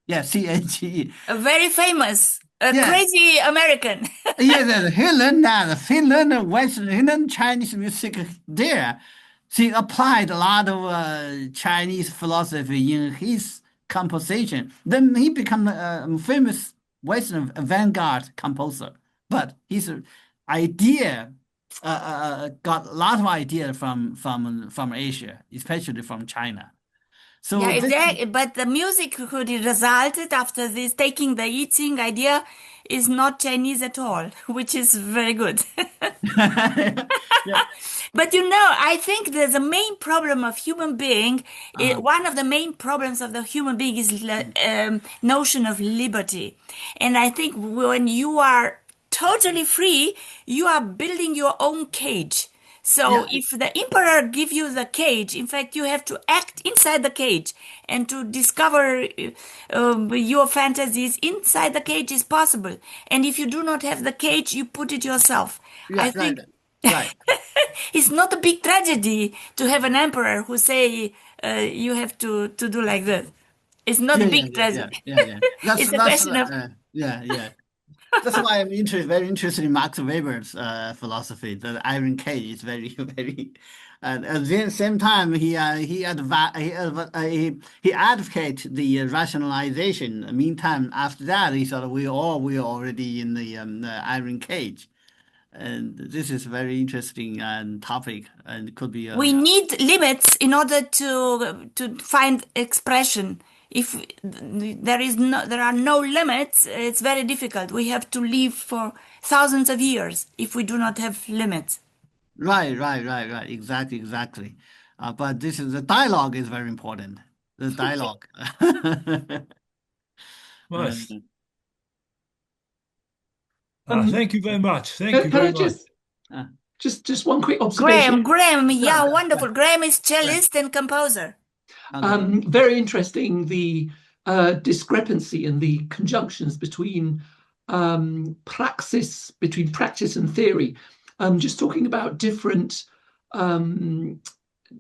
Yeah, C-H-E. A very famous, a Yeah. crazy American. Yeah, he learned that. He learned Western, he learned Chinese music there. He applied a lot of Chinese philosophy in his composition. Then he became a famous Western avant-garde composer. But his idea got a lot of idea from Asia, especially from China. So Yeah, this, exactly. But the music who resulted after this taking the I Ching idea is not Chinese at all, which is very good. yeah, But you know, I think there's a main problem of human being. One of the main problems of the human being is notion of liberty. And I think when you are totally free, you are building your own cage. So yeah. if the emperor give you the cage, in fact, you have to act inside the cage and to discover your fantasies inside the cage is possible. And if you do not have the cage, you put it yourself. I Yeah, right, think right. it's not a big tragedy to have an emperor who say you have to do like this. It's not a Yeah, big tragedy. yeah. It's a question of Yeah. That's why I'm very interested in Max Weber's philosophy. The iron cage is very, very, and at the same time, he advocate the rationalization. Meantime, after that, he thought we are already in the iron cage, and this is a very interesting topic, and could be we need limits in order to find expression. If there are no limits, it's very difficult. We have to live for thousands of years if we do not have limits. right. Exactly. But this is the dialogue is very important. The dialogue. Must. Um, Thank you very much. Thank you Can very I much. just one quick observation? Graham, yeah, wonderful. yeah. Graham is cellist and composer. Okay. Very interesting, the discrepancy and the conjunctions between practice and theory. Just talking about different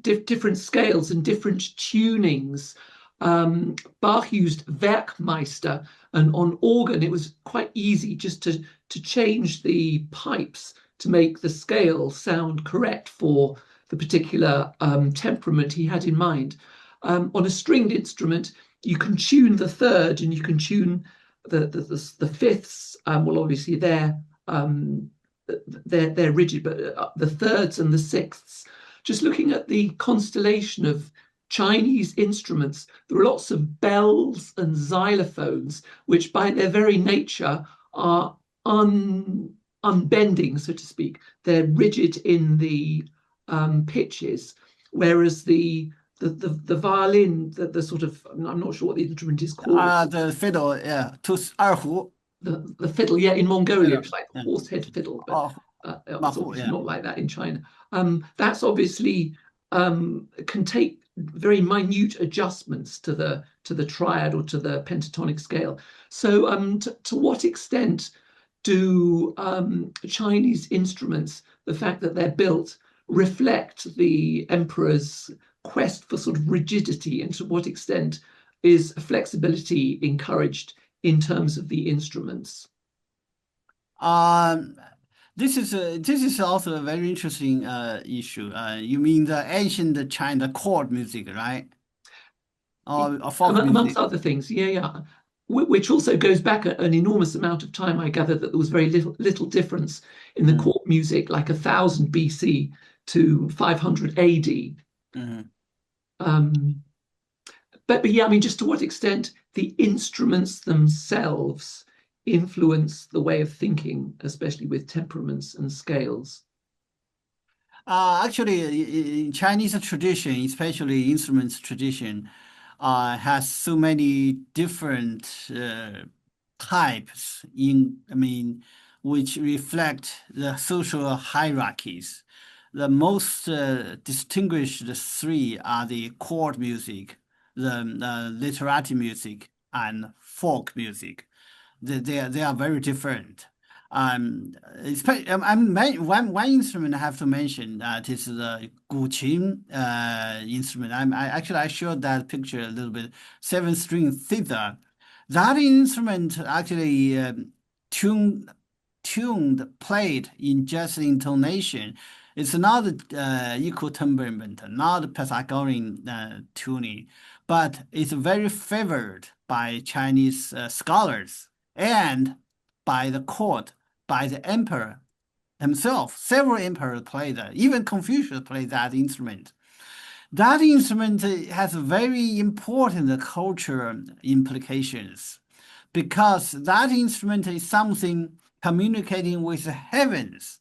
different scales and different tunings. Bach used Werkmeister, and on organ it was quite easy just to change the pipes to make the scale sound correct for the particular temperament he had in mind. On a stringed instrument, you can tune the third and you can tune the fifths. Well, obviously they're rigid, but the thirds and the sixths. Just looking at the constellation of Chinese instruments, there are lots of bells and xylophones, which by their very nature are unbending, so to speak. They're rigid in the pitches, whereas the violin, the sort of, I'm not sure what the instrument is called. The fiddle, yeah, 二胡. The fiddle, yeah, in Mongolia, Yeah. it's like Yeah. horsehead fiddle, but it's Mahu, obviously yeah. not like that in China. That's obviously can take very minute adjustments to the triad or to the pentatonic scale. So to what extent do Chinese instruments, the fact that they're built, reflect the emperor's quest for sort of rigidity, and to what extent is flexibility encouraged in terms of the instruments? This is also a very interesting issue. You mean the ancient China court music, right? Or folk music? Amongst other things, yeah. Which also goes back an enormous amount of time. I gather that there was very little difference in the court music, like 1000 BC to 500 AD. But yeah, I mean, just to what extent the instruments themselves influence the way of thinking, especially with temperaments and scales. Actually, in Chinese tradition, especially instruments tradition, has so many different types which reflect the social hierarchies. The most distinguished three are the court music, the literati music, and folk music. They are very different. One instrument I have to mention that is the guqin instrument. I showed that picture a little bit. 7-string zither. That instrument actually tuned, played in just intonation. It's not equal temperament, not Pythagorean tuning, but it's very favored by Chinese scholars and by the court, by the emperor himself. Several emperors played that. Even Confucius played that instrument. That instrument has very important cultural implications because that instrument is something communicating with the heavens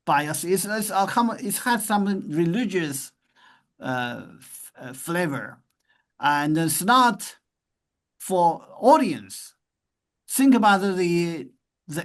by us. It has some religious flavor, and it's not for audience. Think about the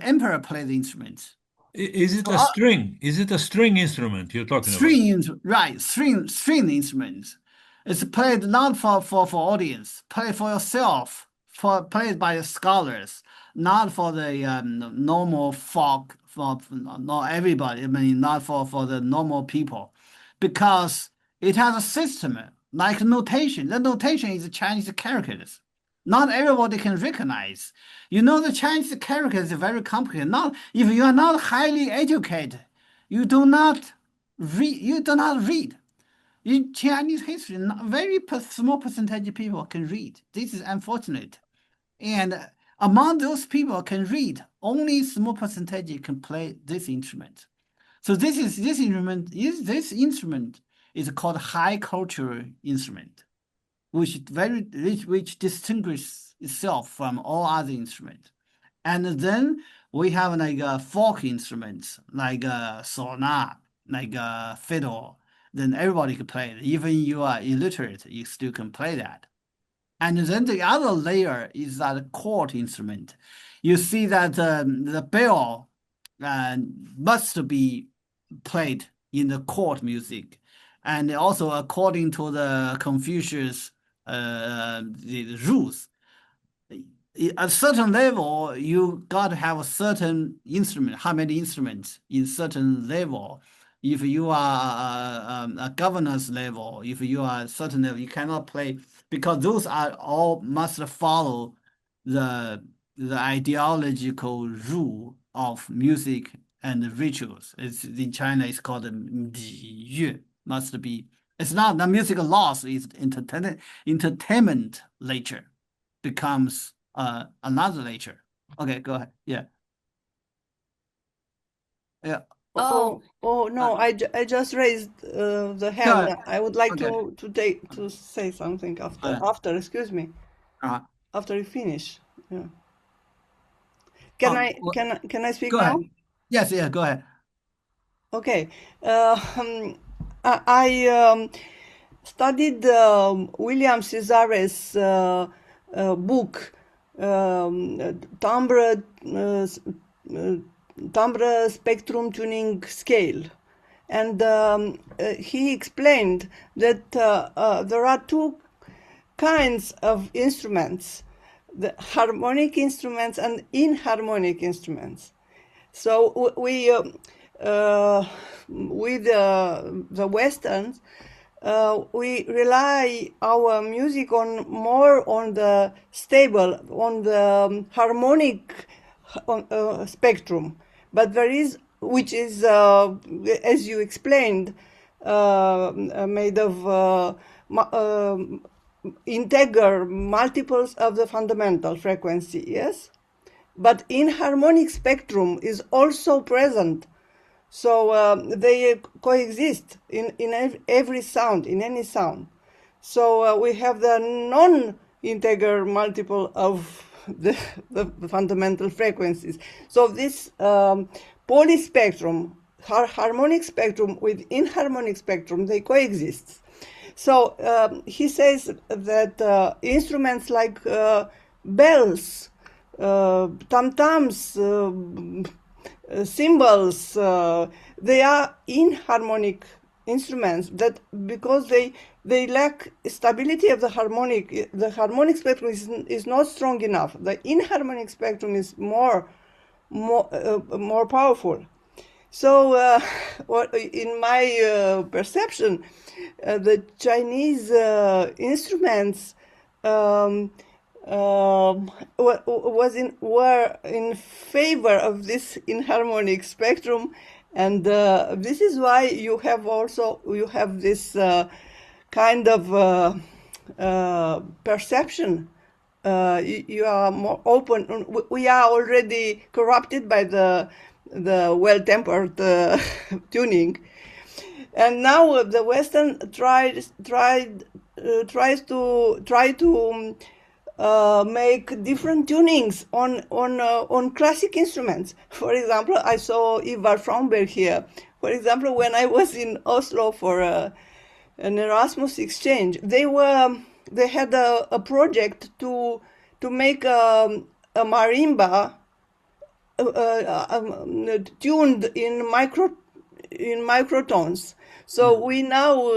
emperor played the instrument. Is it a string? Is it a string instrument you're talking about? Right, string instruments. It's played not for audience, played for yourself, played by the scholars, not for the normal folk, for not everybody. I mean, not for the normal people, because it has a system like notation. The notation is Chinese characters. Not everybody can recognize. You know, the Chinese characters are very complicated. Not if you are not highly educated, you do not read. You do not read. In Chinese history, very small percentage of people can read. This is unfortunate. And among those people can read, only small percentage can play this instrument. So this instrument is called high cultural instrument, which distinguishes itself from all other instruments. And then we have like folk instruments, like sona, like fiddle. Then everybody can play it. Even you are illiterate, you still can play that. And then the other layer is that court instrument. You see that the bell must be played in the court music. And also according to the Confucius the rules, at a certain level, you got to have a certain instrument, how many instruments in certain level. If you are a governor's level, if you are a certain level, you cannot play, because those are all must follow the ideological rule of music and rituals. It's in China, it's called 礼乐, must be. It's not the musical laws, it's entertainment nature becomes another nature. Okay, go ahead. Yeah. Yeah. Oh, No, I just raised the hand. No, I would like okay. to say something after, excuse me, after you finish. Yeah. Can I speak Go now? ahead. Yes, yeah, go ahead. Okay. I studied William Cesare's book, timbre spectrum tuning scale, and he explained that there are two kinds of instruments: the harmonic instruments and inharmonic instruments. So we with the Westerns, we rely our music more on the stable, on the harmonic spectrum, but there is, which is as you explained, made of integer multiples of the fundamental frequency, yes? But inharmonic spectrum is also present. So they coexist in every sound, in any sound. So we have the non-integer multiple of the fundamental frequencies. So this polyspectrum, harmonic spectrum with inharmonic spectrum, they coexist. So he says that instruments like bells, tam-tams, cymbals, they are inharmonic instruments, that because they lack stability of the harmonic spectrum is not strong enough. The inharmonic spectrum is more more powerful. So, in my perception, the Chinese instruments were in favor of this inharmonic spectrum, and this is why you have this kind of perception. You are more open. We are already corrupted by the well-tempered tuning, and now the Western tries to make different tunings on classic instruments. For example, I saw Ivar Fromberg here. For example, when I was in Oslo for an Erasmus exchange, they had a project to make a marimba tuned in microtones. So we now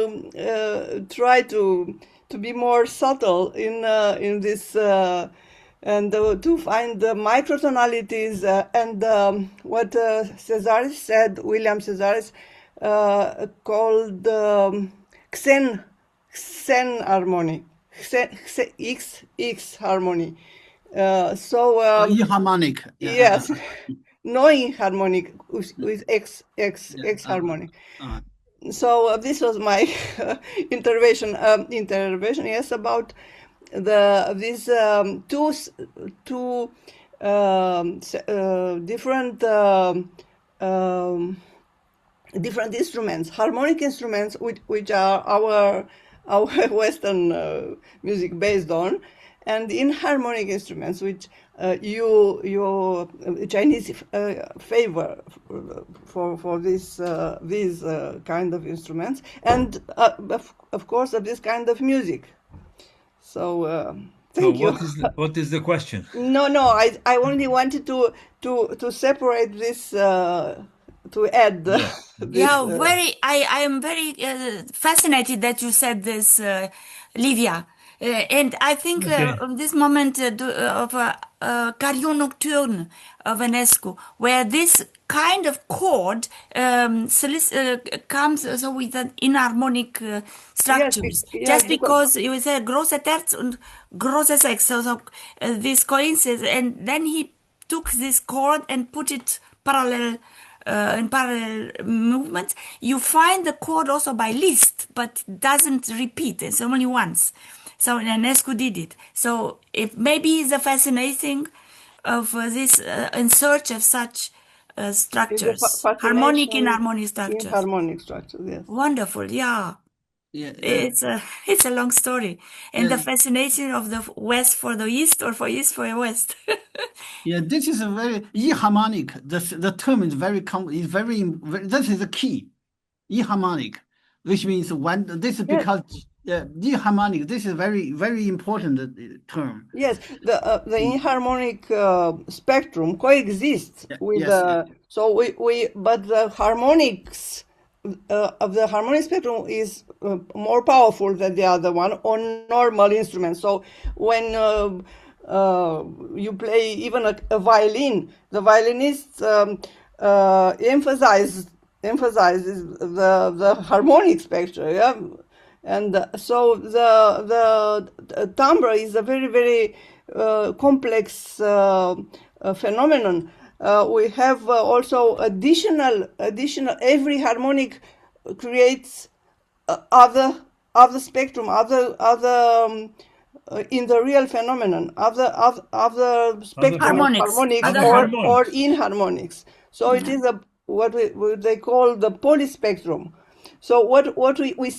try to be more subtle in this and to find the microtonalities and what Cesaris said, William Cesaris called Xen harmony, X harmony. E-harmonic. Yes, no harmonic with X harmonic. So this was my intervention. Yes, about these two different instruments, harmonic instruments, which are our Western music based on, and inharmonic instruments, which you Chinese favor for these kind of instruments, and of course of this kind of music. So thank you. What is the question? No, I only wanted to separate this. To add this, I am very fascinated that you said this, Livia. And I think this moment of Carillon Nocturne of Dinescu, where this kind of chord comes also with an inharmonic structures. Just because you said große Terz and große Sechs, so this coincidence, and then he took this chord and put it parallel. In parallel movements, you find the chord also by Liszt, but doesn't repeat. It's only once. So Dinescu did it. So it maybe is a fascinating of this in search of such structures, harmonic inharmonic structures. Inharmonic structures, yes. Wonderful, yeah. It's a long story, and the fascination of the West for the East, or for East for the West. Yeah, this is a very E-harmonic. The term is very this is the key, E-harmonic, which means when this is because E-harmonic. This is very important term. Yes, the inharmonic spectrum coexists with but the harmonics. Of the harmonic spectrum is more powerful than the other one on normal instruments. So when you play even a violin, the violinist emphasizes the harmonic spectrum. Yeah, and so the timbre is a very complex phenomenon. We have also additional. Every harmonic creates other spectrum, other in the real phenomenon, other spectrum, harmonics or inharmonics. So it is what they call the polyspectrum. So what we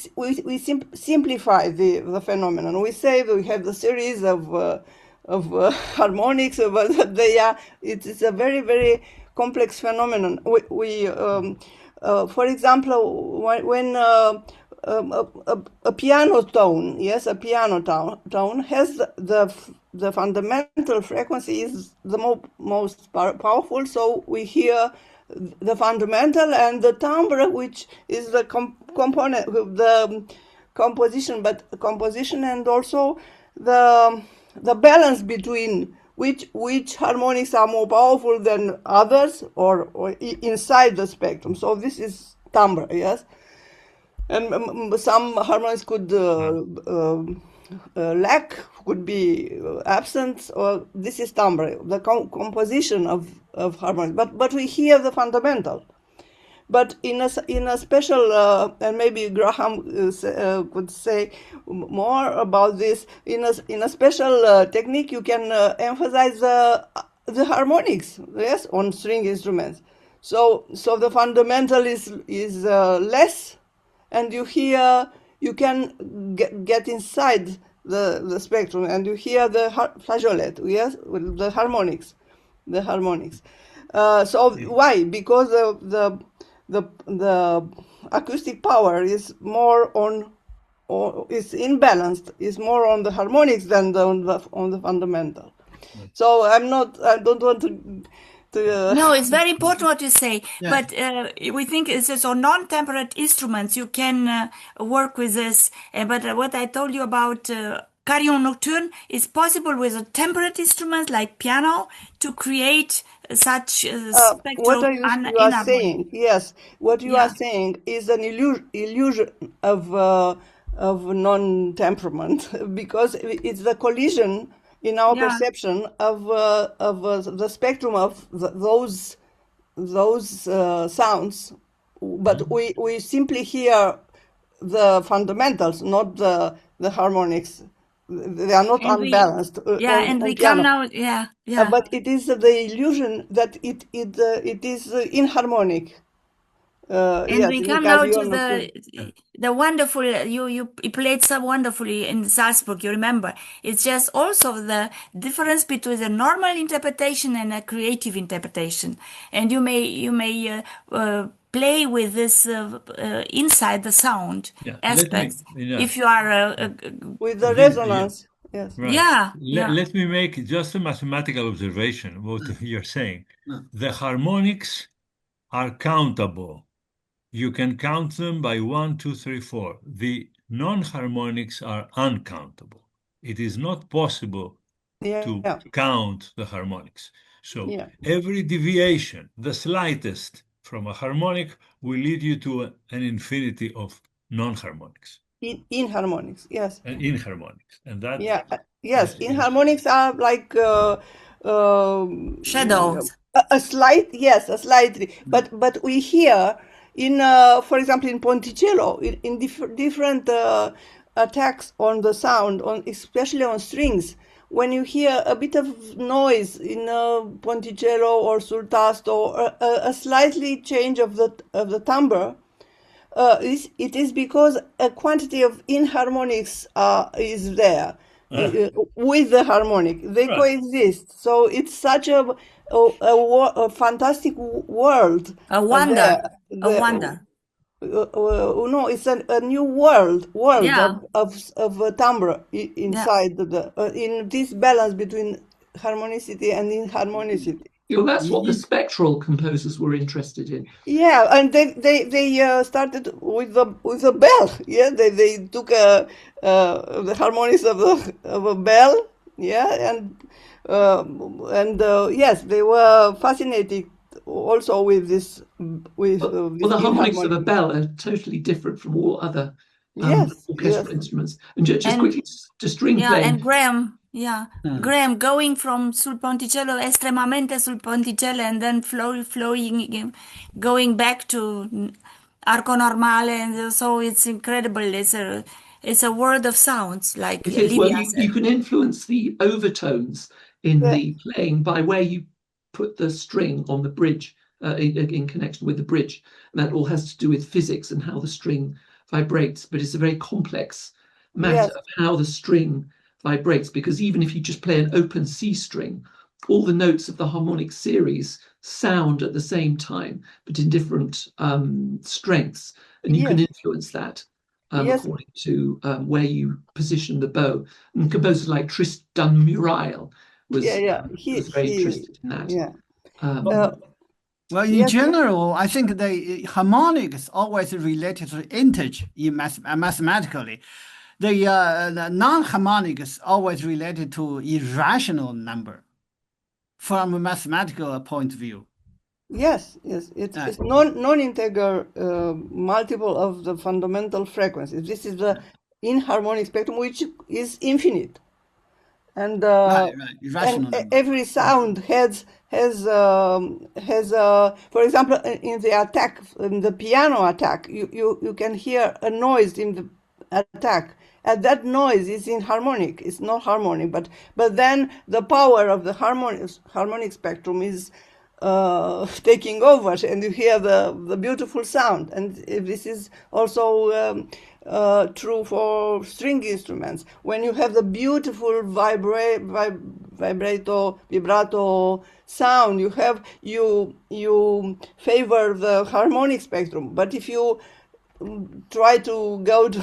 simplify the phenomenon. We say that we have the series of harmonics, but it's a very complex phenomenon. For example, when a piano tone, a piano tone has the fundamental frequency is the most powerful. So we hear the fundamental and the timbre, which is the component, the composition, and also the balance between which harmonics are more powerful than others, or inside the spectrum. So this is timbre, yes. And some harmonics could lack, could be absent, or this is timbre, the composition of harmonics. But we hear the fundamental. But in a special, and maybe Graham could say more about this. In a special technique, you can emphasize the harmonics, yes, on string instruments. So the fundamental is less, and you can get inside the spectrum, and you hear the flageolet, yes, with the harmonics. So why? Because the acoustic power is more on, or is imbalanced, is more on the harmonics than on the fundamental. So I don't want to No, it's very important what you say, Yeah. but we think it's just on non-temperate instruments you can work with this. But what I told you about carillon nocturne is possible with a temperate instrument like piano to create such what spectral you are inharmony. saying, yes, what you Yeah. are saying is an illusion of non-temperament, because it's the collision in our Yeah. perception of the spectrum of those sounds, but we simply hear the fundamentals, not the harmonics. They are not And we- unbalanced. Yeah, on and we piano. come now. Yeah. But it is the illusion that it is inharmonic. And Yes, we in come now to carillon nocturne. the wonderful, you played so wonderfully in Salzburg, you remember. It's just also the difference between the normal interpretation and a creative interpretation. And you may play with this inside the sound Yeah, aspects yeah. if you are With the This- resonance. Yes. Right. yeah. Let me make just a mathematical observation, what you're saying. The harmonics are countable. You can count them by 1, 2, 3, 4. The non-harmonics are uncountable. It is not possible to Yeah. count the harmonics. So Yeah. every deviation, the slightest from a harmonic, will lead you to an infinity of non-harmonics Inharmonics. Yes. and inharmonics. And that Yeah. Yes. is- Inharmonics are like Shadows. a slightly. But we hear in, for example, in Ponticello, in different attacks on the sound, especially on strings. When you hear a bit of noise in Ponticello or sul tasto, or a slightly change of the timbre, it is because a quantity of inharmonics is there with the harmonic. They Right. coexist. So it's such a fantastic world. A wonder. there. A wonder. No, it's a new world Yeah. of timbre inside in this balance between harmonicity and inharmonicity. That's what the spectral composers were interested in. Yeah, and they started with the bell. Yeah, they took the harmonics of a bell. Yeah, and yes, they were fascinated also with this with Well, this the harmonics of a inharmonic. bell are totally different from all other Yes, orchestral yes. instruments. And just And- quickly, to string Yeah, playing. and Graham going from sul ponticello estremamente sul ponticello and then flowing, going back to arco normale, and so it's incredible. It's a world of sounds, like It is. Well, Livia you said. can influence the overtones in Yeah. the playing by where you put the string on the bridge in connection with the bridge. And that all has to do with physics and how the string vibrates. But it's a very complex matter Yes. of how the string vibrates, because even if you just play an open C string, all the notes of the harmonic series sound at the same time, but in different strengths. And you can Yes. influence that. Yes. According to where you position the bow. And composers like Tristan Murail was was very interested in that. Yeah. Well, in Yes. general, I think the harmonic is always related to integer mathematically. The non-harmonic is always related to irrational number. from a mathematical point of view. Yes, it's non-integer multiple of the fundamental frequencies. This is the inharmonic spectrum, which is infinite, and Irrational number. every sound has for example, in the attack, in the piano attack, you can hear a noise in the attack, and that noise is inharmonic. It's not harmonic, but then the power of the harmonic spectrum is taking over, and you hear the beautiful sound. And this is also true for string instruments. When you have the beautiful vibrato sound, you favor the harmonic spectrum. But if you try to go to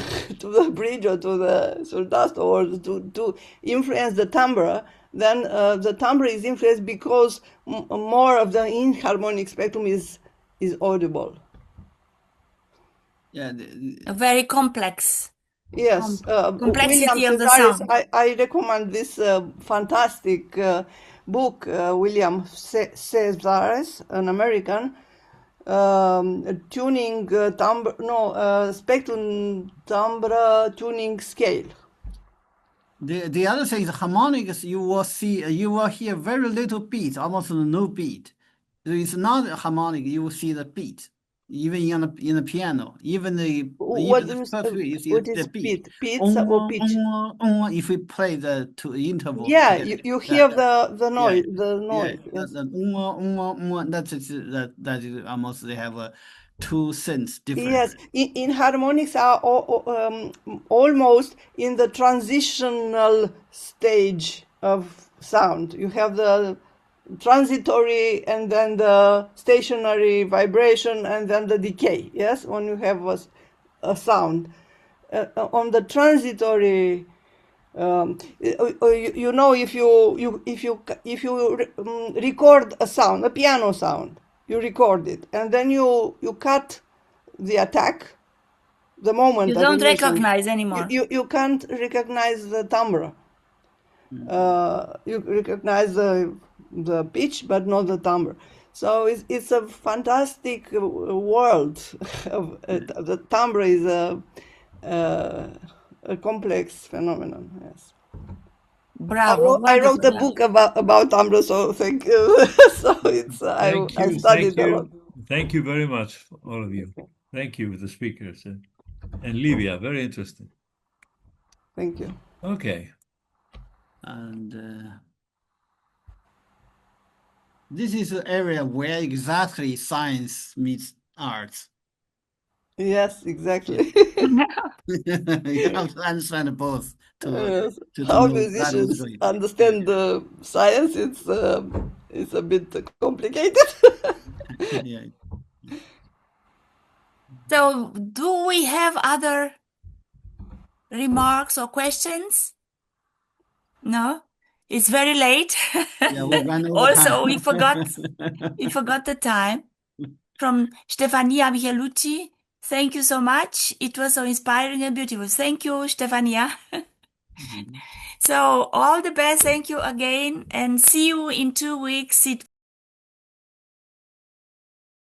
the bridge or to the surdasto, or to influence the timbre, then the timbre is influenced because more of the inharmonic spectrum is audible. Yeah, A very complex. Yes, Complexity William of the Cesaris, sound. I recommend this fantastic book, William Cesaris, an American, tuning spectrum timbre tuning scale. The other thing is harmonics. You will hear very little beat, almost no beat. If it's not harmonic, you will see the beat, even in the piano. Even the What is beat. Beat or pitch? If we play the two intervals. Yeah, together. you hear the noise. Yeah. The noise. Yeah, Yes. That is almost they have 2 cents difference. Yes, in harmonics are almost in the transitional stage of sound. You have the transitory, and then the stationary vibration, and then the decay. Yes, when you have a sound on the transitory. You know, if you record a sound, a piano sound, you record it, and then you cut the attack, the moment You of don't emission. recognize anymore. You can't recognize the timbre. You recognize the pitch, but not the timbre. So it's a fantastic world. The timbre is a complex phenomenon. Yes. Bravo. I wrote a wonderful. book about timbre, so thank you. So it's I studied a lot. Thank you very much, all of you. Thank you, the speakers, and Livia. Very interesting. Thank you. Okay. And this is an area where exactly science meets arts. Yes, exactly. You have to understand both. Yes. To How know musicians that understand the science, it's a bit complicated. yeah. So, do we have other remarks or questions? No? It's very late. Yeah, we ran over Also, time. we forgot the time. From Stefania Michelucci, thank you so much. It was so inspiring and beautiful. Thank you, Stefania. So, all the best. Thank you again, and see you in 2 weeks.